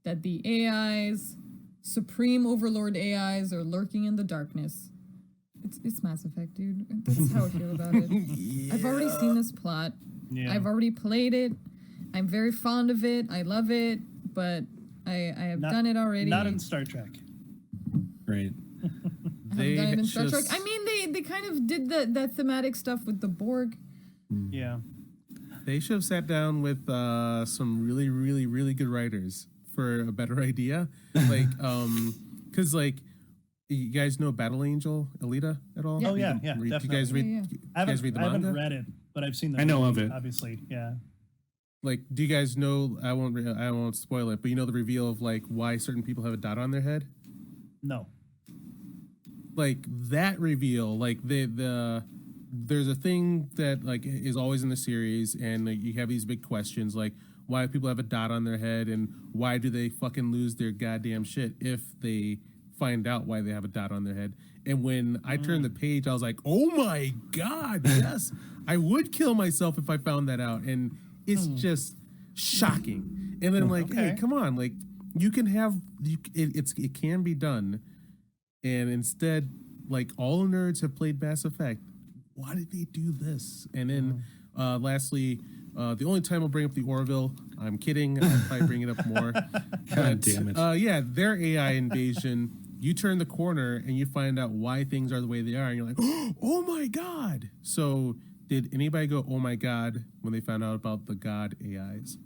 that the AIs, supreme overlord AIs, are lurking in the darkness. It's Mass Effect, dude. That's how I feel about it. I've already seen this plot.
Yeah.
I've already played it. I'm very fond of it. I love it, but I have done it already.
Not in Star Trek.
Right.
I haven't done it in Star Trek. I mean, they kind of did that thematic stuff with the Borg.
Yeah.
They should have sat down with some really, really, really good writers for a better idea. Like, because like, you guys know Battle Angel Alita at all?
Oh yeah,
Do you
definitely.
guys read?
Yeah.
I
You guys read the
haven't
manga?
read it, but I've seen the
I know
movie,
of it.
Obviously, yeah.
Like, do you guys know? I won't spoil it, but you know the reveal of like why certain people have a dot on their head.
No.
Like that reveal, like there's a thing that like is always in the series, and like, you have these big questions like why do people have a dot on their head, and why do they fucking lose their goddamn shit if they find out why they have a dot on their head. And when I turned the page, I was like, oh my god, yes, I would kill myself if I found that out. And it's just shocking. And then like, hey, come on, like you can have it can be done. And instead, like all nerds have played Mass Effect. Why did they do this? And then lastly, the only time I'll bring up the Orville, I'm kidding, I'll probably bring it up more.
God damn it.
Yeah, their AI invasion, you turn the corner and you find out why things are the way they are, and you're like, oh my god. So did anybody go, oh my god, when they found out about the god AIs?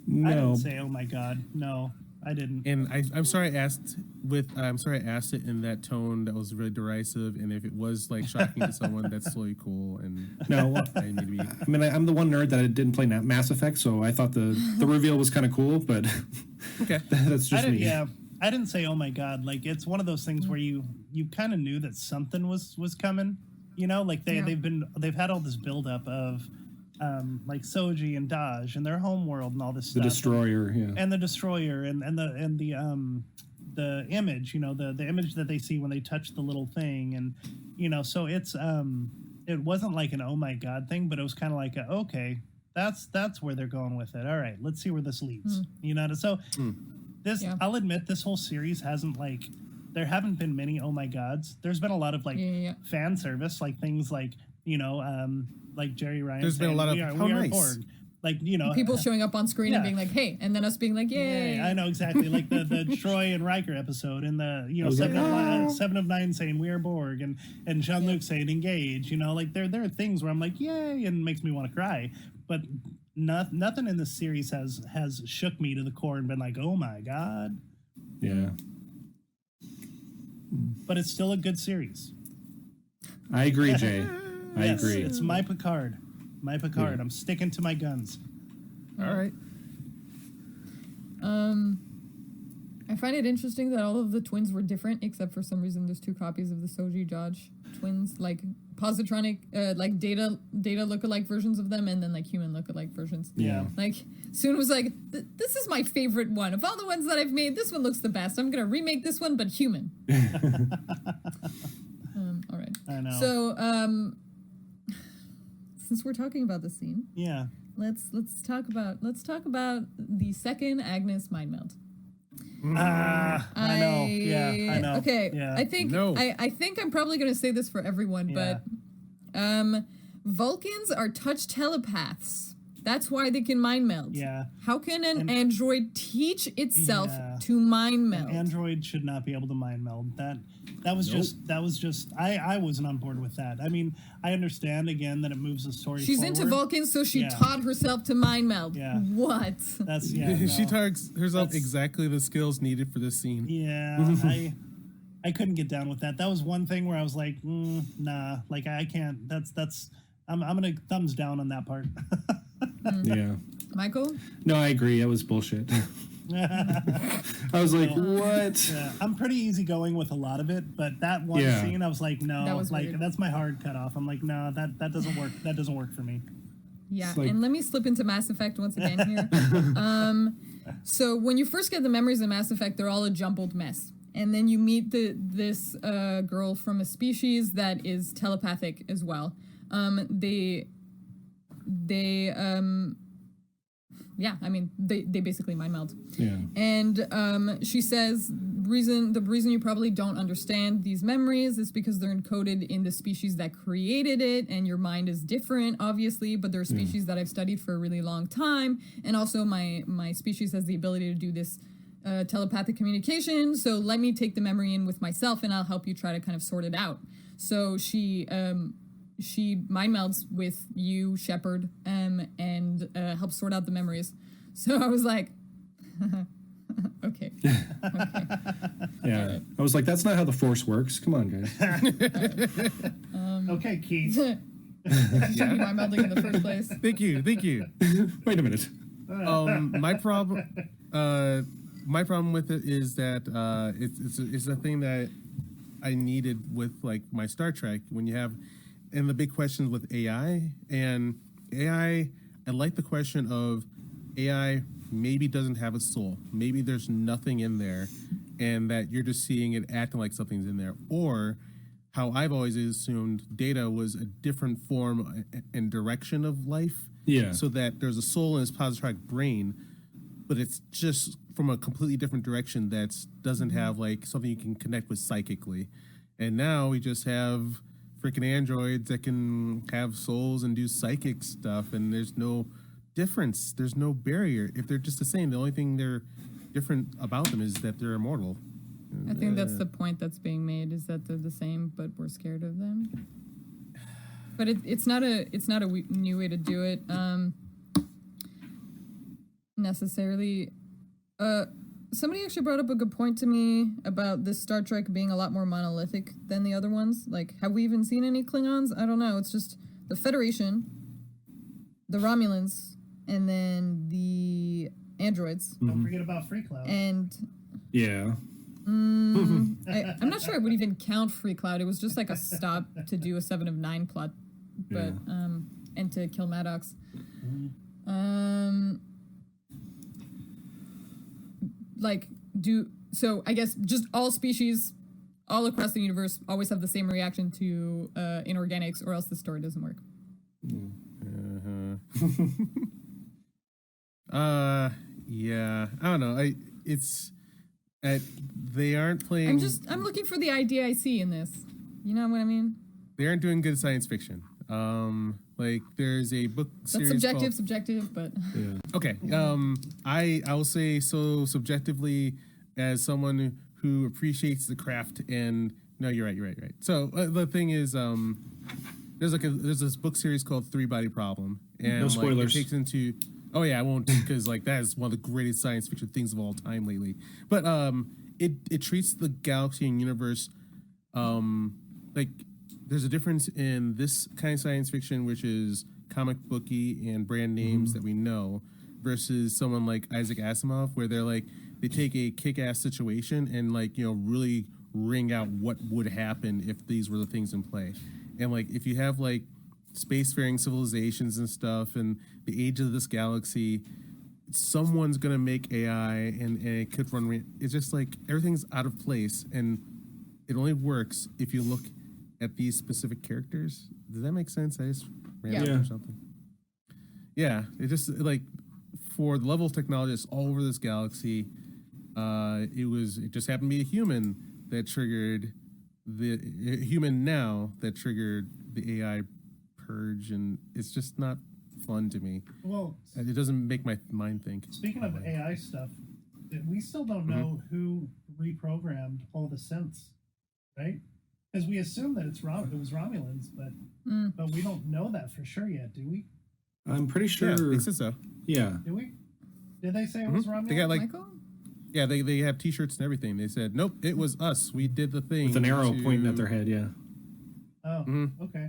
No.
I didn't say, oh my god. No, I didn't.
And I'm sorry I asked it in that tone that was really derisive, and if it was like shocking to someone, that's totally cool. And
No.
I need to be.
I mean, I'm the one nerd that didn't play Mass Effect, so I thought the reveal was kind of cool, but
Okay.
That's just me.
Yeah, I didn't say, oh my God. Like, it's one of those things where you kind of knew that something was coming. You know, like they've had all this buildup of like Soji and Daj and their home world and all this
The
stuff.
Destroyer,
and the Destroyer and the image, you know, the image that they see when they touch the little thing, and you know, so it's it wasn't like an oh my God thing, but it was kind of like okay, that's where they're going with it. All right, let's see where this leads. You know, so this I'll admit this whole series hasn't like. There haven't been many oh my gods. There's been a lot of like fan service, like things like, you know, like Jerry Ryan.
There's been a lot of how nice.
Borg. Like, you know,
people showing up on screen and being like, hey, and then us being like, yay.
I know exactly. Like the Troy and Riker episode, and the, you know, Seven of Nine saying we are Borg, and Jean-Luc saying engage. You know, like there are things where I'm like, yay, and it makes me want to cry. But nothing in this series has shook me to the core and been like, oh my God.
Yeah.
But it's still a good series.
I agree, Jay. I agree.
It's my Picard. My Picard. I'm sticking to my guns.
All right.
I find it interesting that all of the twins were different, except for some reason there's 2 copies of the Soji Dodge twins, like positronic, like data lookalike versions of them, and then like human lookalike versions.
Yeah.
Like Soon was like, this is my favorite one of all the ones that I've made. This one looks the best. I'm gonna remake this one, but human. All right.
I know.
So, since we're talking about the scene, let's talk about the second Agnes mind meld.
I know. Yeah, I know.
Okay,
yeah.
I think I think I'm probably going to say this for everyone, but Vulcans are touch telepaths. That's why they can mind meld.
Yeah.
How can an android teach itself to mind meld?
An android should not be able to mind meld. That was just I wasn't on board with that. I mean, I understand again that it moves the story
She's
forward.
into Vulcans, so she taught herself to mind meld.
Yeah.
What?
That's
She taught herself exactly the skills needed for this scene.
Yeah. I couldn't get down with that. That was one thing where I was like, nah, like I can't. I'm gonna thumbs down on that part.
Yeah.
Michael?
No, I agree. It was bullshit. I was like, what?
Yeah, I'm pretty easygoing with a lot of it, but that one scene, I was like, no, that's my hard cutoff. I'm like, no, that doesn't work. That doesn't work for me.
Yeah, and let me slip into Mass Effect once again here. So when you first get the memories of Mass Effect, they're all a jumbled mess. And then you meet this girl from a species that is telepathic as well. They basically mind meld.
Yeah.
And she says the reason you probably don't understand these memories is because they're encoded in the species that created it, and your mind is different, obviously, but there are species that I've studied for a really long time, and also my species has the ability to do this telepathic communication, so let me take the memory in with myself and I'll help you try to kind of sort it out. So she mind melds with you, Shepard, and helps sort out the memories. So I was like, okay.
Yeah. I was like, that's not how the Force works. Come on, guys.
Okay, Keith.
Should be mind melding in the first place.
Thank you.
Wait a minute.
My problem with it is that it's a thing that I needed with like my Star Trek when you have, and the big questions with AI. I like the question of AI maybe doesn't have a soul. Maybe there's nothing in there, and that you're just seeing it acting like something's in there. Or how I've always assumed Data was a different form and direction of life.
Yeah.
So that there's a soul in his positronic brain, but it's just from a completely different direction that doesn't have like something you can connect with psychically. And now we just have freaking androids that can have souls and do psychic stuff, and there's no difference. There's no barrier. If they're just the same, the only thing they're different about them is that they're immortal.
I think that's the point that's being made, is that they're the same, but we're scared of them. But it's not a new way to do it necessarily. Somebody actually brought up a good point to me about this Star Trek being a lot more monolithic than the other ones. Like, have we even seen any Klingons? I don't know. It's just the Federation, the Romulans, and then the androids.
Don't forget about Free Cloud.
And
Yeah.
I'm not sure I would even count Free Cloud. It was just like a stop to do a 7 of 9 plot, but and to kill Maddox. So I guess just all species all across the universe always have the same reaction to inorganics, or else the story doesn't work.
Yeah, I don't know. They aren't playing.
I'm looking for the idea I see in this. You know what I mean?
They aren't doing good science fiction. Like there's a book series.
That's subjective, but
okay. I will say so subjectively as someone who appreciates the craft. And no, you're right. So the thing is, there's this book series called Three Body Problem, and
no spoilers.
It takes into. Oh yeah, I won't, because like that is one of the greatest science fiction things of all time lately. But it treats the galaxy and universe like there's a difference in this kind of science fiction, which is comic booky and brand names that we know, versus someone like Isaac Asimov, where they take a kick-ass situation and really ring out what would happen if these were the things in play. And if you have spacefaring civilizations and stuff and the age of this galaxy, someone's gonna make AI and it could run. It's just everything's out of place, and it only works if you look at these specific characters. Does that make sense? I just ran out or something. Yeah, it just for the level of technology that's all over this galaxy, it just happened to be a human that triggered the AI purge, and it's just not fun to me.
Well,
it doesn't make my mind think.
Speaking of AI stuff, we still don't know who reprogrammed all the synths, right? Because we assume that it was Romulans, but we don't know that for sure yet, do we?
I'm pretty sure.
Yeah, they said so.
Yeah.
Do we? Did they say it was Romulans?
They got
Michael?
yeah, they have T-shirts and everything. They said, nope, it was us. We did the thing
With an arrow pointing at their head. Yeah.
Oh, okay.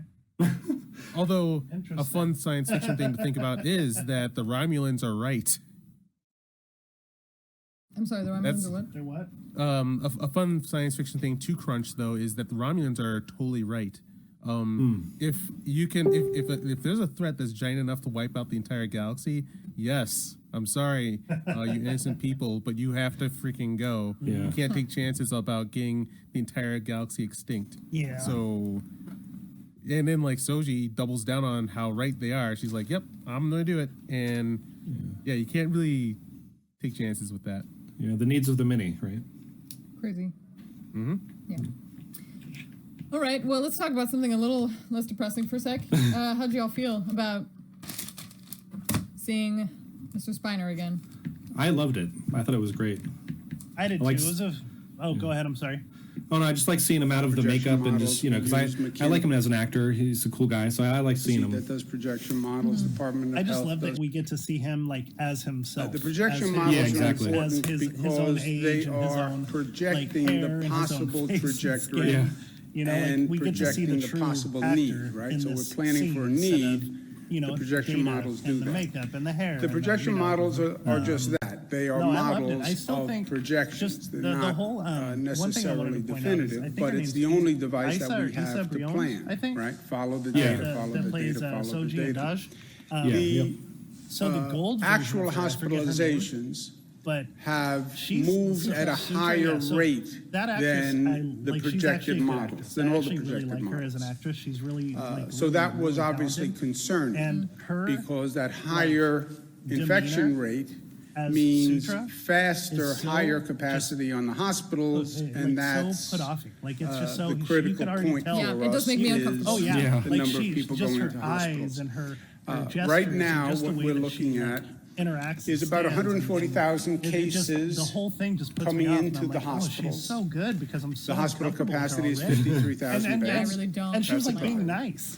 Although a fun science fiction thing to think about is that the Romulans are right.
I'm sorry, the Romulans are what?
They're what?
A fun science fiction thing to crunch though is that the Romulans are totally right. If there's a threat that's giant enough to wipe out the entire galaxy, yes, I'm sorry, you innocent people, but you have to freaking go.
Yeah.
You can't take chances about getting the entire galaxy extinct.
Yeah.
So, and then Soji doubles down on how right they are. She's like, "Yep, I'm gonna do it," and you can't really take chances with that.
Yeah, the needs of the many, right?
Crazy. Yeah. All right, well, let's talk about something a little less depressing for a sec. How'd y'all feel about seeing Mr. Spiner again?
I loved it. I thought it was great.
I did too. It was go ahead. I'm sorry.
Oh no, I just like seeing him out of the makeup and just because I like him as an actor. He's a cool guy, so I like seeing him.
That those projection models, Department of
I just
Health,
love that we get to see him as himself.
the projection
as
models
Yeah,
are
exactly.
important
as his
because
own age
they
and his
are
own,
projecting
hair and
the
his own
possible
face and
trajectory
skin.
Yeah.
You know,
and
we get to see
projecting
the
the
true
possible
actor
need, right?
in
So we're
this
planning for a
scene instead
need.
of,
The projection
data
models do
and the
that.
makeup and the hair.
The projection models are just that. They are
no, I loved it.
models
I still
of
think
projections.
just
They're
the
not
whole, one thing I wanted
necessarily
to point out is, I
definitive,
think
but
her
it's
name's
the only device
Isa
that
or
we have
Isa
to
Briones,
plan,
I think.
right? Follow the
Yeah.
data, follow
that
the
plays
data, follow the
Soji and
data.
Daj.
Yeah.
So the gold version
Actual
of her, I forget her name,
hospitalizations
but
have
she's
moved at a higher rate
that actress,
than the
she's
projected
actually a good
models,
actress.
than
I
all the
actually really
projected
like her as an
models.
actress. She's really
So
really,
that was
really
obviously
talented.
concerning
And her
because that higher infection
demeanor
rate
as
means
Sutra
faster,
is so
higher
just-
capacity on the hospitals, and that's
so put offing. It's just so
the
you
critical
could already
point
tell.
Yeah,
for
it does
us
make me
is
uncomfortable.
Oh yeah,
Yeah.
the number of
she's
people
just
going
her
into
eyes
hospitals.
and her gestures.
Right
and
now,
just the
what
way
we're
that
looking
she,
at
interacts
is
and
about
stands
140,000
and it just-
cases
the whole thing just puts
coming
me off,
into
and I'm
the
like, oh,
hospitals.
she's so good because I'm so
The hospital
comfortable with her
capacity is
already.
53,000
And
Yeah, I
beds.
really don't.
And she was
That's
like
about
being
it.
nice.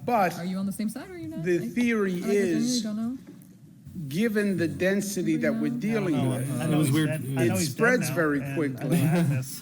But
Are you on the same side or are you not?
the theory
I genuinely
is,
don't know.
given the density that we're dealing with,
I know
was
he's
weird.
dead. I know
It
he's dead
spreads
now,
very
and
quickly.
I had this.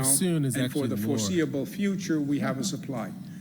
soon is
and for
actually
the
more.
foreseeable future, we have a supply.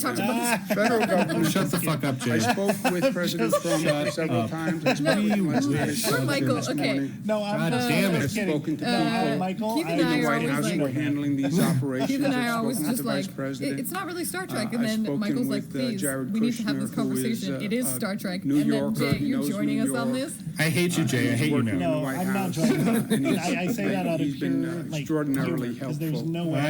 talked about this.
Federal government.
Shut the fuck up, Jay.
I spoke with President Trump several times. I spoke with him last night. I spoke
Poor
with him
Michael,
this
okay.
morning.
No, I'm
God damn it.
I've spoken to people
Michael,
Keith and
in
I
the
are
White
always
House
like-
who are handling these operations.
Keith and I
I've
are always
spoken with
just
the
like,
Vice President.
it's not really Star Trek. And
I've
then
spoken
Michael's like,
with,
please,
Jared
we need to have
Kushner,
this
who
conversation.
is,
It is Star Trek.
New
And then
Yorker.
Jay,
He
you're
knows
joining
New
us on
York.
this.
I hate you, Jay. I hate you now.
No, I'm not joining. I say that out of
He's been
pure, like,
extraordinarily
humor, 'cause there's
helpful.
no way.
I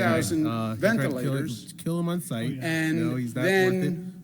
2,000 ventilators.
Kill him on sight.
And
no, he's not worth it.
then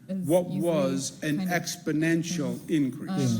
what was an exponential increase.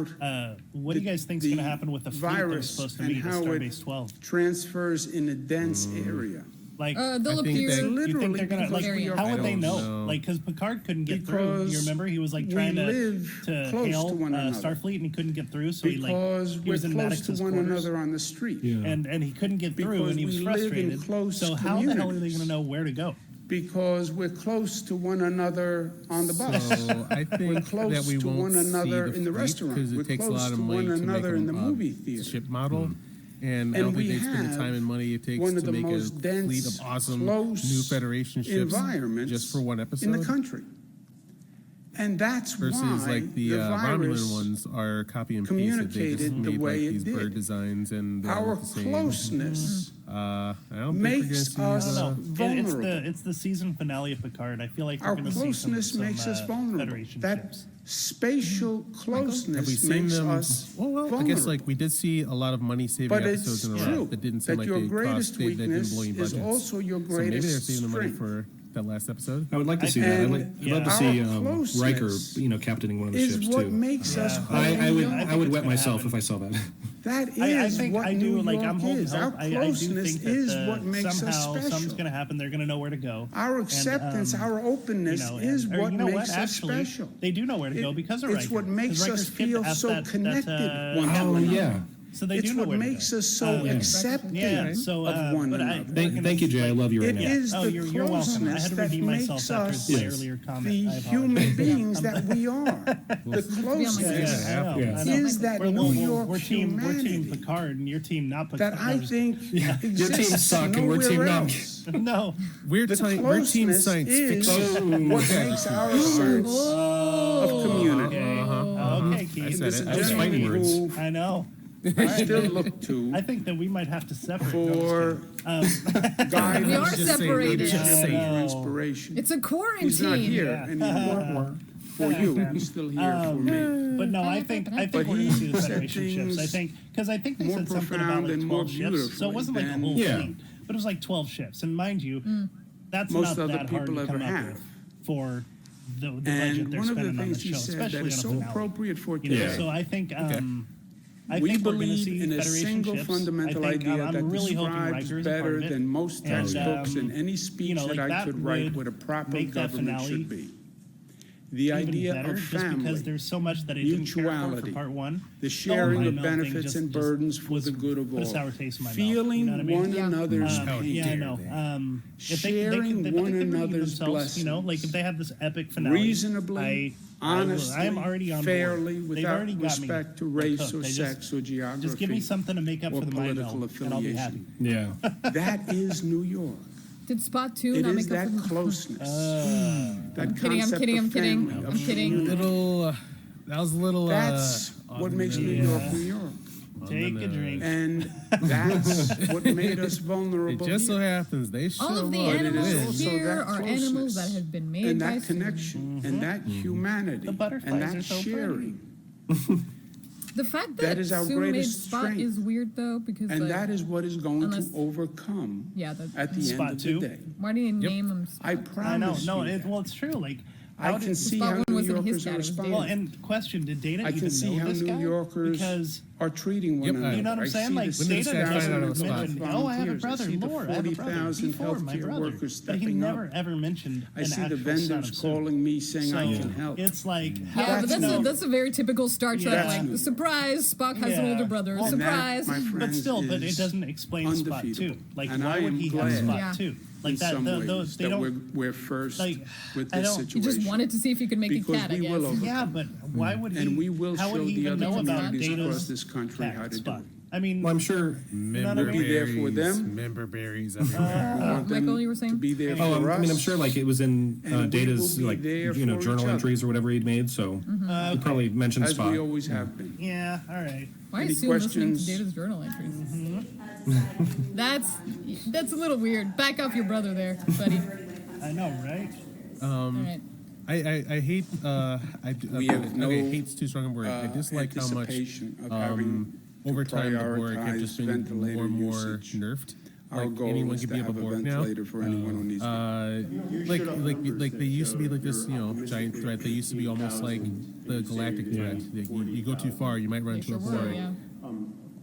about
what do you guys think is going to happen with the fleet that was
virus
supposed to
and
meet at
how
Starbase
it
12?
transfers in a dense area.
Like,
They'll
I think
appear.
that-
you think
Literally,
they're gonna
because
like?
we are
How would they
I don't
know?
know.
Like, because Picard couldn't get through.
Because
You remember he was like
we
trying
live
to
close
hail
to one another.
Starfleet, and he couldn't get through. So
Because
he
we're
was in
close to
Maddox's
one
quarters,
another on the street.
Yeah.
and he couldn't get through,
Because
and he was
we live in
frustrated.
close
So how the hell are they
communities.
going to know where to go?
Because we're close to one another on the bus.
So I think
We're close
that we
to
won't
one another
see
in the
fleet
restaurant.
because it
We're
takes a
close
lot of
to
money
one
to make
another in the
a
movie theater.
ship model. And I
And
don't think
we
they spend the
have
time and money it takes
one of
to
the
make a
most
fleet
dense,
of awesome
close
new Federation ships
environments
just for one episode.
in the country. And that's
Versus
why
like the
virus,
Romulan ones are copy and paste that they just
communicated the
made
way
like
it
these
did.
bird designs and they all
our
look the same.
closeness
I don't think we're
makes
gonna
us
see.
I don't know.
vulnerable.
It's the season finale of Picard. I feel like we're
Our
going to see some
closeness makes us vulnerable.
Federation
That
ships.
spatial
Have we
closeness
seen
makes
them?
us
Well,
vulnerable.
I guess like we did see a lot of money saving
But
episodes
it's
in a
true
row that didn't seem
that
like
your
they
greatest
cost. They didn't
weakness
blow any
is
budgets.
also your
So maybe they're
greatest
saving the money
strength.
for that last episode.
I would like to see
And
that. I'd love to
our
see
closeness
Riker, captaining one of the
is
ships
what
too.
makes us
I would
I think
I would
it's
wet
gonna
myself
happen.
if I saw that.
That is
I think
what
I
New
do.
York
Like I'm holding
is.
hope.
Our
I do
closeness
think that
is what makes us
somehow
special.
something's going to happen. They're going to know where to go.
Our acceptance, our openness is what makes us
Actually,
special.
they do know where to go because of Riker.
It's what makes
'Cause
us
Riker's kid
feel
asked
so
that,
connected one to
Oh
another.
yeah.
So they
It's
do know
what
where
makes
to go.
us so
Yeah.
accepting
Yeah. So
of one
but
another.
Thank you, Jay. I love you right
It
now.
is the
You're welcome. I had
closeness
to
that
redeem myself
makes
after
us
my
Yes.
earlier comment.
the
I apologize.
human beings that we are. The
Yeah,
closeness
I know.
Yeah.
I know.
is that New York
we're team
humanity
Picard, and your team not Picard.
that I think
Your team
exists
suck and we're
nowhere
team numb.
else.
No.
We're
The
team
closeness
science
is
fiction.
what makes our sense of community.
Okay. Okay, Keith.
I said
This
it.
is
I was
Jay
fighting words.
who
I know.
I still look to
I think that we might have to separate.
for guidance
We are
Just saying,
separated.
just saying.
and inspiration.
It's a quarantine.
He's not here anymore for you. He's still here for me.
But no, I think
But
we're going to see the
he said
Federation ships. I
things
think because I think they
more
said something about
profound
like
and more
12 ships, so
beautifully
it wasn't like a
than-
whole
Yeah.
fleet, but it was like 12 ships. And mind you, that's
Most
not
other
that hard
people
to come
ever
up
have.
with for the budget
And
they're
one of the
spending on the
things he
show,
said
especially
that is
on a
so
finale.
appropriate for
You know,
today.
so I think I
We
think we're gonna
believe
see
in a
Federation
single
ships.
fundamental
I think,
idea
I'm
that
really hoping
describes
Riker's a part
better
of it.
than most
And,
textbooks and any speech
like
that I could write
would
what a proper
make that
government
finale
should be. The
even
idea
better,
of
just because
family,
there's so much that I didn't care for
mutuality,
part one.
the
Oh,
sharing
my
of
mouth thing
benefits and burdens for
was-
the good of
put a
all,
sour taste in my mouth,
feeling
you know what I mean?
one
Yeah.
another's
How
pain,
Yeah, I know. If they
Sharing
could
one
redeem
another's
themselves, you know, like if they have this epic finale,
reasonably, honestly,
I am already on
fairly,
board. They've
without
already got me
respect to
hooked.
race or
They
sex or geography.
Just give me something to make up
or
for the mind
political
meld, and I'll be happy.
affiliation.
Yeah.
That is New York.
Did Spot 2
It
not
is
make up
that
for the...
closeness. That
kidding, I'm
concept
kidding,
of
I'm kidding,
family,
I'm
of
kidding.
community.
Little. That was a little.
That's what makes New York, New York.
Take a drink.
And that's what made us
It
vulnerable.
just so
here.
happens they show
All of the
up.
it is
animals
also
here
that
are animals
closeness
that have been made
and
by
that connection and that humanity
The butterflies
and
are
that
so
sharing.
The fact
That
that
is our
Sue made
greatest
Spot
strength.
is weird though, because
And
like,
that is what is going
unless-
to overcome
yeah, that,
at the
Spot
end of
two?
the day.
why do you
Yep.
name them Spot?
I
I know.
promise
No,
you that.
well, it's true. Like,
I
how
can
did,
see
Spot
how
one
New
wasn't his
Yorkers
dad,
are
it was
responding.
well, and question: did Data
I
even
can see
know
how
this
New
guy?
Yorkers
Because
are treating one
Yep,
another.
you know what I'm
I
saying?
see
Like,
the
When did
Data
this guy find out
never
about Spot?
mentioned, oh, I have a
volunteers. I
brother,
see the
Lord, I have a brother,
40,000
before my
healthcare
brother.
workers
But he
stepping
never
up.
ever mentioned
I
an
see the
actual son of
vendors
Sue.
calling me saying I
So
can help.
it's like,
Yeah,
how
but
That's
that's a very typical Star Trek,
Yeah.
like,
That's
surprise, Spock has an
Yeah.
older brother,
Well,
And that,
surprise.
my
but
friends,
still, but it
is
doesn't explain Spot
undefeatable.
2. Like,
And
why
I
would
am
he
glad
have Spot
Yeah.
2? Like
in some ways
they
that
don't.
we're first
like,
with
I
this
don't-
He
situation.
just wanted to see if he could make
Because
a cat, I
we
guess.
will overcome.
Yeah, but why would he?
And we will
how would
show
he
the
even
other
know about
communities across
Data's
this country
cat
how to do
Spot?
it.
I mean,
Well, I'm sure.
Member
Be there for
berries,
them.
member berries everywhere.
We want them
Michael, you were
to
saying?
be there
Oh,
for us.
I mean, I'm sure like it was in
And we
Data's
will be
like
there for
journal
each other.
entries or whatever he'd made. So
Mm-hmm.
he probably mentioned
as
Spot.
we always have been.
yeah, all right.
Why
Any
is Sue listening to
questions?
Data's journal entries? That's a little weird. Back off your brother there, buddy.
I know, right?
All right.
I hate.
We have no,
okay, hate's too strong a word. I dislike how much
anticipation of having to
over time the Borg have
prioritize
just been
ventilator
more and more
usage.
nerfed.
Our
Like
goal
anyone
is
can
to
be up a
have a
Borg now.
ventilator for anyone who needs it.
Like they used to be like this, giant threat. They used to be almost like the galactic threat. Like you go too far, you might run
They
into
sure
a
were,
Borg.
yeah.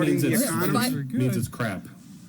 restarting
means
the
it's
economy.
But-
means it's crap.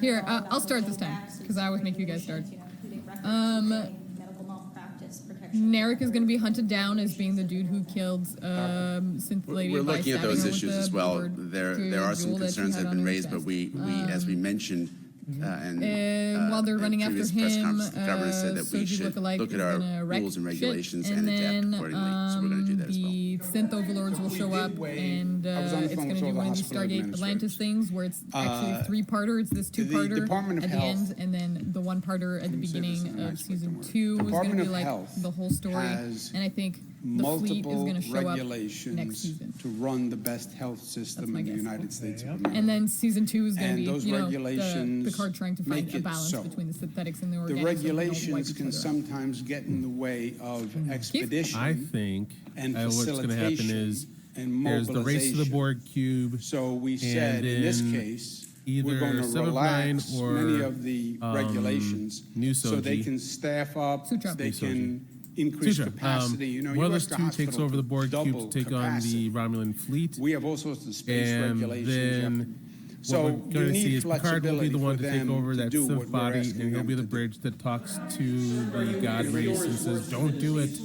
Here, I'll start this time, because I always make you guys start. Narek is going to be hunted down as being the dude who killed Synth Lady.
We're
by
looking at
stabbing
those
her with
issues
the
as well.
board
There
to
are
a
some
jewel that she
concerns that
had
have been
on her
raised, but
chest.
we as we mentioned, and
while they're running after
previous press
him,
conference, the governor said that we
Soji
should
lookalike
look
is
at our
gonna wreck
rules and
shit,
regulations
and
and adapt
then,
accordingly. So we're going to
synth overlords will show up, and it's going to do one of these Stargate Atlantis things where it's actually a three-parter. It's this two-parter at the end, and then the one-parter at the beginning of season 2 is going to be like the whole story. And I think the fleet is going to show up next season
to run the best health system in the United States of America.
And then season 2 is going to be,
those regulations
the Picard trying to find a balance between the synthetics and the organics.
The regulations can sometimes get in the way of expedition.
I think
and
what's going to happen is there's the race to the Borg cube.
So we said in this case, we're going to
7 of
relax
9 or
many of the regulations
new
so they can staff up, they can increase capacity.
One of those two takes over the Borg cube to take on the Romulan fleet.
We have all sorts of space regulations.
Then what we're going to see is Picard will be the one to take over that synth body, and he'll be the bridge that talks to the God race and says, "Don't do it,"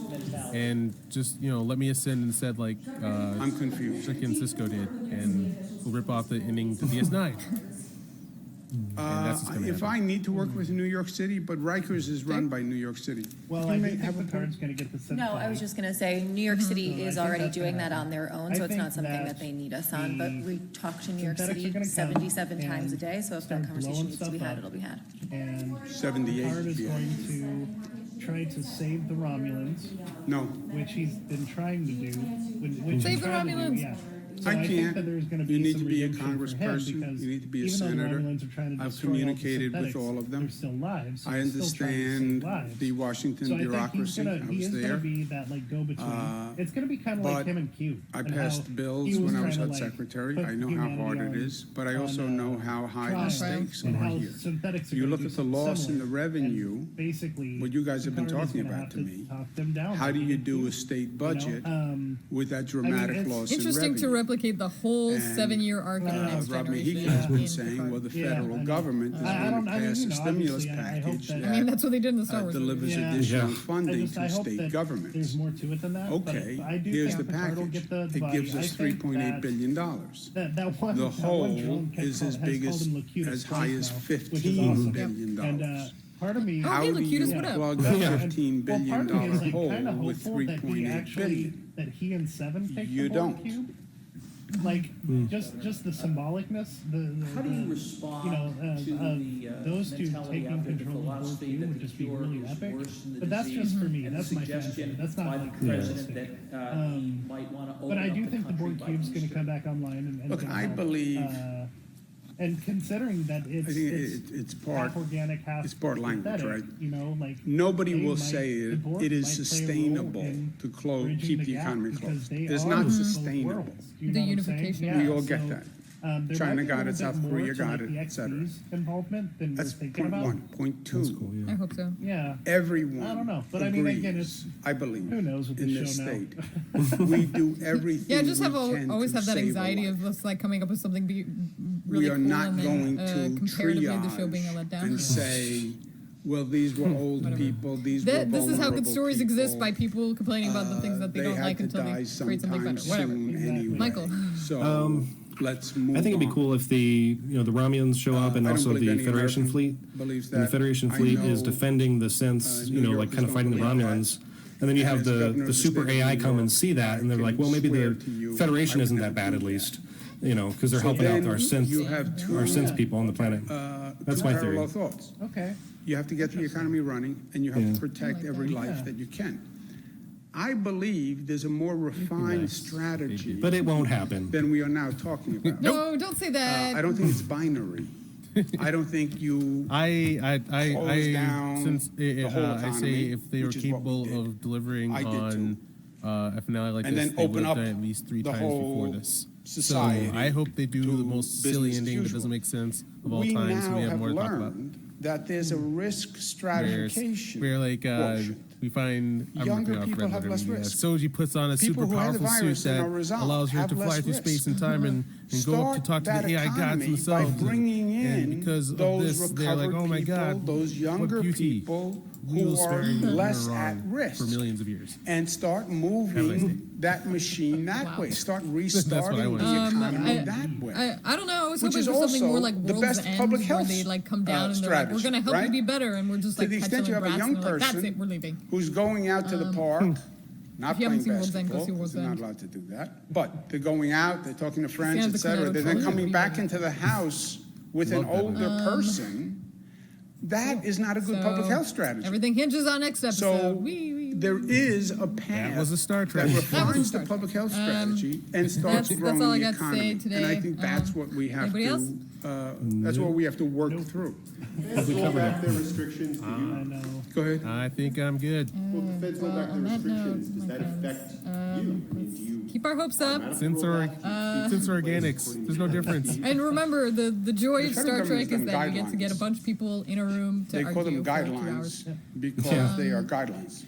and just let me ascend instead, like
I'm confused.
Freaking Cisco did, and we'll rip off the ending to DS9.
If I need to work with New York City, but Rikers is run by New York City.
Well, I think Picard's going to get the synth.
No, I was just going to say New York City is already doing that on their own, so it's not something that they need us on. But we talk to New York City 77 times a day, so if that conversation needs to be had, it'll be had.
And
78.
Picard is going to try to save the Romulans.
No.
Which he's been trying to do.
Save the Romulans.
So
I can't.
Think that there's going to be
you need
some
to be a
redemption
congressperson. You need to be a senator. I've communicated with all of them.
They're still lives. So
I understand the Washington bureaucracy. I was there.
Be that like go-between. It's going to be kind of like him and Q.
I passed bills when I was head secretary. I know how hard it is, but I also know how high the stakes are here. You look at the loss in the revenue. Basically, what you guys have been talking about to me. How do you do a state budget with that dramatic loss in revenue?
Interesting to replicate the whole 7-year arc of the next
Rob
generation.
Mehigan has been saying, well, the federal government is going to pass a stimulus package
that's what they did in the Star Wars
delivers additional funding to state governments.
There's more to it than that.
Okay, here's the package. It gives us $3.8 billion. The whole is as big as high as $15 billion. And
part of me,
how do you plug a $15 billion hole with $3.8 billion?
That he and Seven take
you
the Borg cube? Like just the symbolicness,
how do you respond to
those two taking control of the Borg cube would just be really epic. But that's just for me. That's my fantasy. That's not like realistic. But I do think the Borg cube's going to come back online. And
look, I believe.
And considering that
it's part
half organic, half
it's part language, right?
Like
nobody will say it is sustainable to keep the economy closed. It's not sustainable.
The unification.
We all get that. China got it, South Korea got it, etc. That's point one. Point two.
I hope so.
Yeah.
Everyone.
I don't know, but
agrees,
I mean, again, it's
I believe.
Who knows with
in
this
this
show
state,
now.
we do everything.
Yeah, just always have that
save
anxiety of us like coming up with something really
we are
cool
not
and
going
then,
to
comparatively
triage
the show being a letdown.
and say, well, these were old people. These were
this is how good stories
people.
exist by people complaining about the things that they don't like until they create something better. Whatever.
Anyway.
Michael.
So let's move.
I think it'd be cool if the Romulans show up and also the Federation fleet. And the Federation fleet is defending the synths, like kind of fighting the Romulans. And then you have the super AI come and see that, and they're like, well, maybe the Federation isn't that bad at least, because they're helping out our synth people on the planet. That's my theory.
Thoughts.
Okay.
You have to get the economy running, and you have to protect every life that you can. I believe there's a more refined strategy,
but it won't happen,
than we are now talking about.
No, don't say that.
I don't think it's binary. I don't think you close down
since
the whole economy,
I say if they were capable of delivering on a finale like
and
this,
then
they
open
would have
up
done it at least 3
the
times
whole
before this.
society
So I hope they do the most silly
business as
ending that
usual.
doesn't make sense of all
we
time, so we
now
have more to talk about.
learned that there's a risk stratification.
Where like
quotient.
we find
Younger people have less risk.
Soji puts on a
People
super
who have the
powerful suit
virus and
that
are resolved
allows her
have
to fly
less
through
risk.
space and time and go up to talk to
Start
the AI
that
gods
economy
themselves.
by bringing
and
in
because of
those
this, they're like,
recovered
oh my
people,
god,
those younger
what beauty.
people
We
who
will
are
spare you
less
wrong
at risk
for millions of years.
and start moving that machine that way. Start restarting the economy that way.
I don't know. I was
Which
hoping
is
for something
also
more like
the
World's
best
End,
public
where
health
they like come down and they're like, we're going to help you be better, and we're just
To
like
the extent
petulant
you have a
brats,
young
and they're like, that's
person
it, we're leaving.
who's going out to the park not
If you haven't
playing
seen World's End, go
basketball,
see World's
because they're not
End.
allowed to do that. But they're going out, they're talking to friends,
Stand the
etc.
Cornetto
They're then
Trolley,
coming
what
back
do you
into the house with an
Love that
older person. That is not a good public health strategy.
Everything hinges on next episode.
So there is a path
That was a Star Trek.
that refines the public health strategy and starts growing
that's all I
the
got to say
economy.
today.
And I think that's what we have
Anybody else?
to. That's what we have to work through.
Feds roll back their restrictions. Do you,
I know.
Go ahead.
I think I'm good.
well, the feds roll back their
on that
restrictions.
note,
Does
my
that affect you? I mean, do you
Keep our hopes up.
Since organics, there's no difference.
And remember, the joy of
The
Star
federal
Trek is
government's
that
done
you get to get a
guidelines.
bunch of people in a room to
They call
argue
them
for 2 hours.
guidelines because they are guidelines.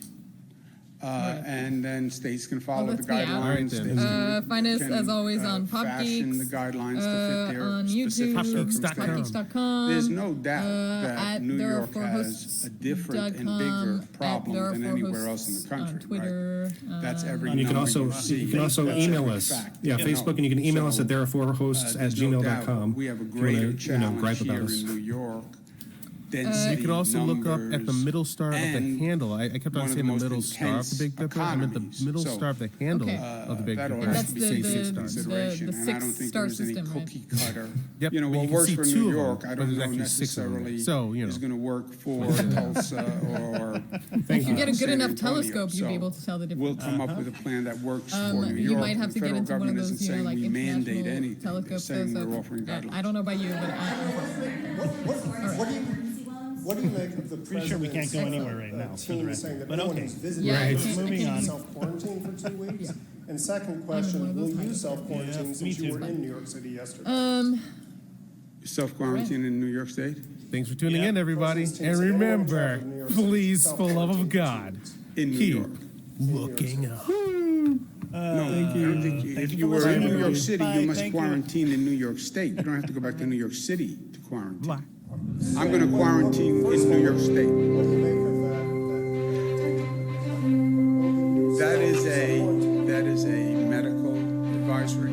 And then states can follow
that's
the
the app.
guidelines.
All right, then.
States can-
Find us,
can,
as always, on
fashion the
Popgeeks,
guidelines to fit their
on
specific
YouTube,
circumstances.
Popgeeks.com.
There's no doubt that
at
New
there are
York
four
has
hosts
a different and
dot com,
bigger problem than anywhere else in the country.
On Twitter.
Right? That's every
And you can
number
also
see.
you can also
That's
email
every
us.
fact.
Yeah,
You
Facebook,
know.
and you can email us
So,
at therefourhosts at
there's no doubt
gmail.com.
we have a
if you wanna,
greater
gripe
challenge
about
here
us.
in New York. Density,
You can also look up at the
numbers,
middle star of the
and
handle. I kept
one
on
of
saying
the
the
most
middle star of the
intense
Big Dipper. I meant the
economies.
middle
So,
star of the handle
Okay.
of the Big
that all
Dipper.
has
That's
to be
the-
taken
the-
into
the-
consideration,
the
and I don't think
six-star
there's any
system, right?
cookie cutter.
Yep,
You know,
but
what
you can
works
see
for
two
New
of them,
York, I
but
don't
there's
know
actually 6 of them.
necessarily
So, you know.
is going to work for Tulsa or
If you get a good
San
enough
Antonio.
telescope, you'll be able to tell the difference.
We'll come up with a plan that works for New York.
You might have to
The
get
federal
into one of
government
those,
isn't saying
like
we mandate
international
anything. They're
telescopes.
saying
So,
we're offering guidelines.
I don't know about you, but
What do you make of the
Pretty sure we can't go anywhere right now, for the
team
record.
saying that
But
no one
okay.
who's visited
Yeah, I
is
can't-
Moving on.
self-quarantine for 2 weeks?
Yeah.
And second
one
question,
of those
will you
types.
self-quarantine
Yeah, me
since you
too.
were in New York City yesterday?
Self-quarantine in New York State?
Thanks for tuning
Yeah.
in, everybody.
President's team
And
said anyone
remember,
traveling to New York City
please, for the love of
self-quarantine
God,
In New
keep
York.
looking up.
No, I don't think
Thank
if
you
you
for
were in
listening,
New York
everybody.
City,
Bye,
you must
thank you.
quarantine in New York State. You don't have to go back to New York City to quarantine.
Blah.
I'm going to quarantine in New York State.
What do you make of that?
That is a medical advisory.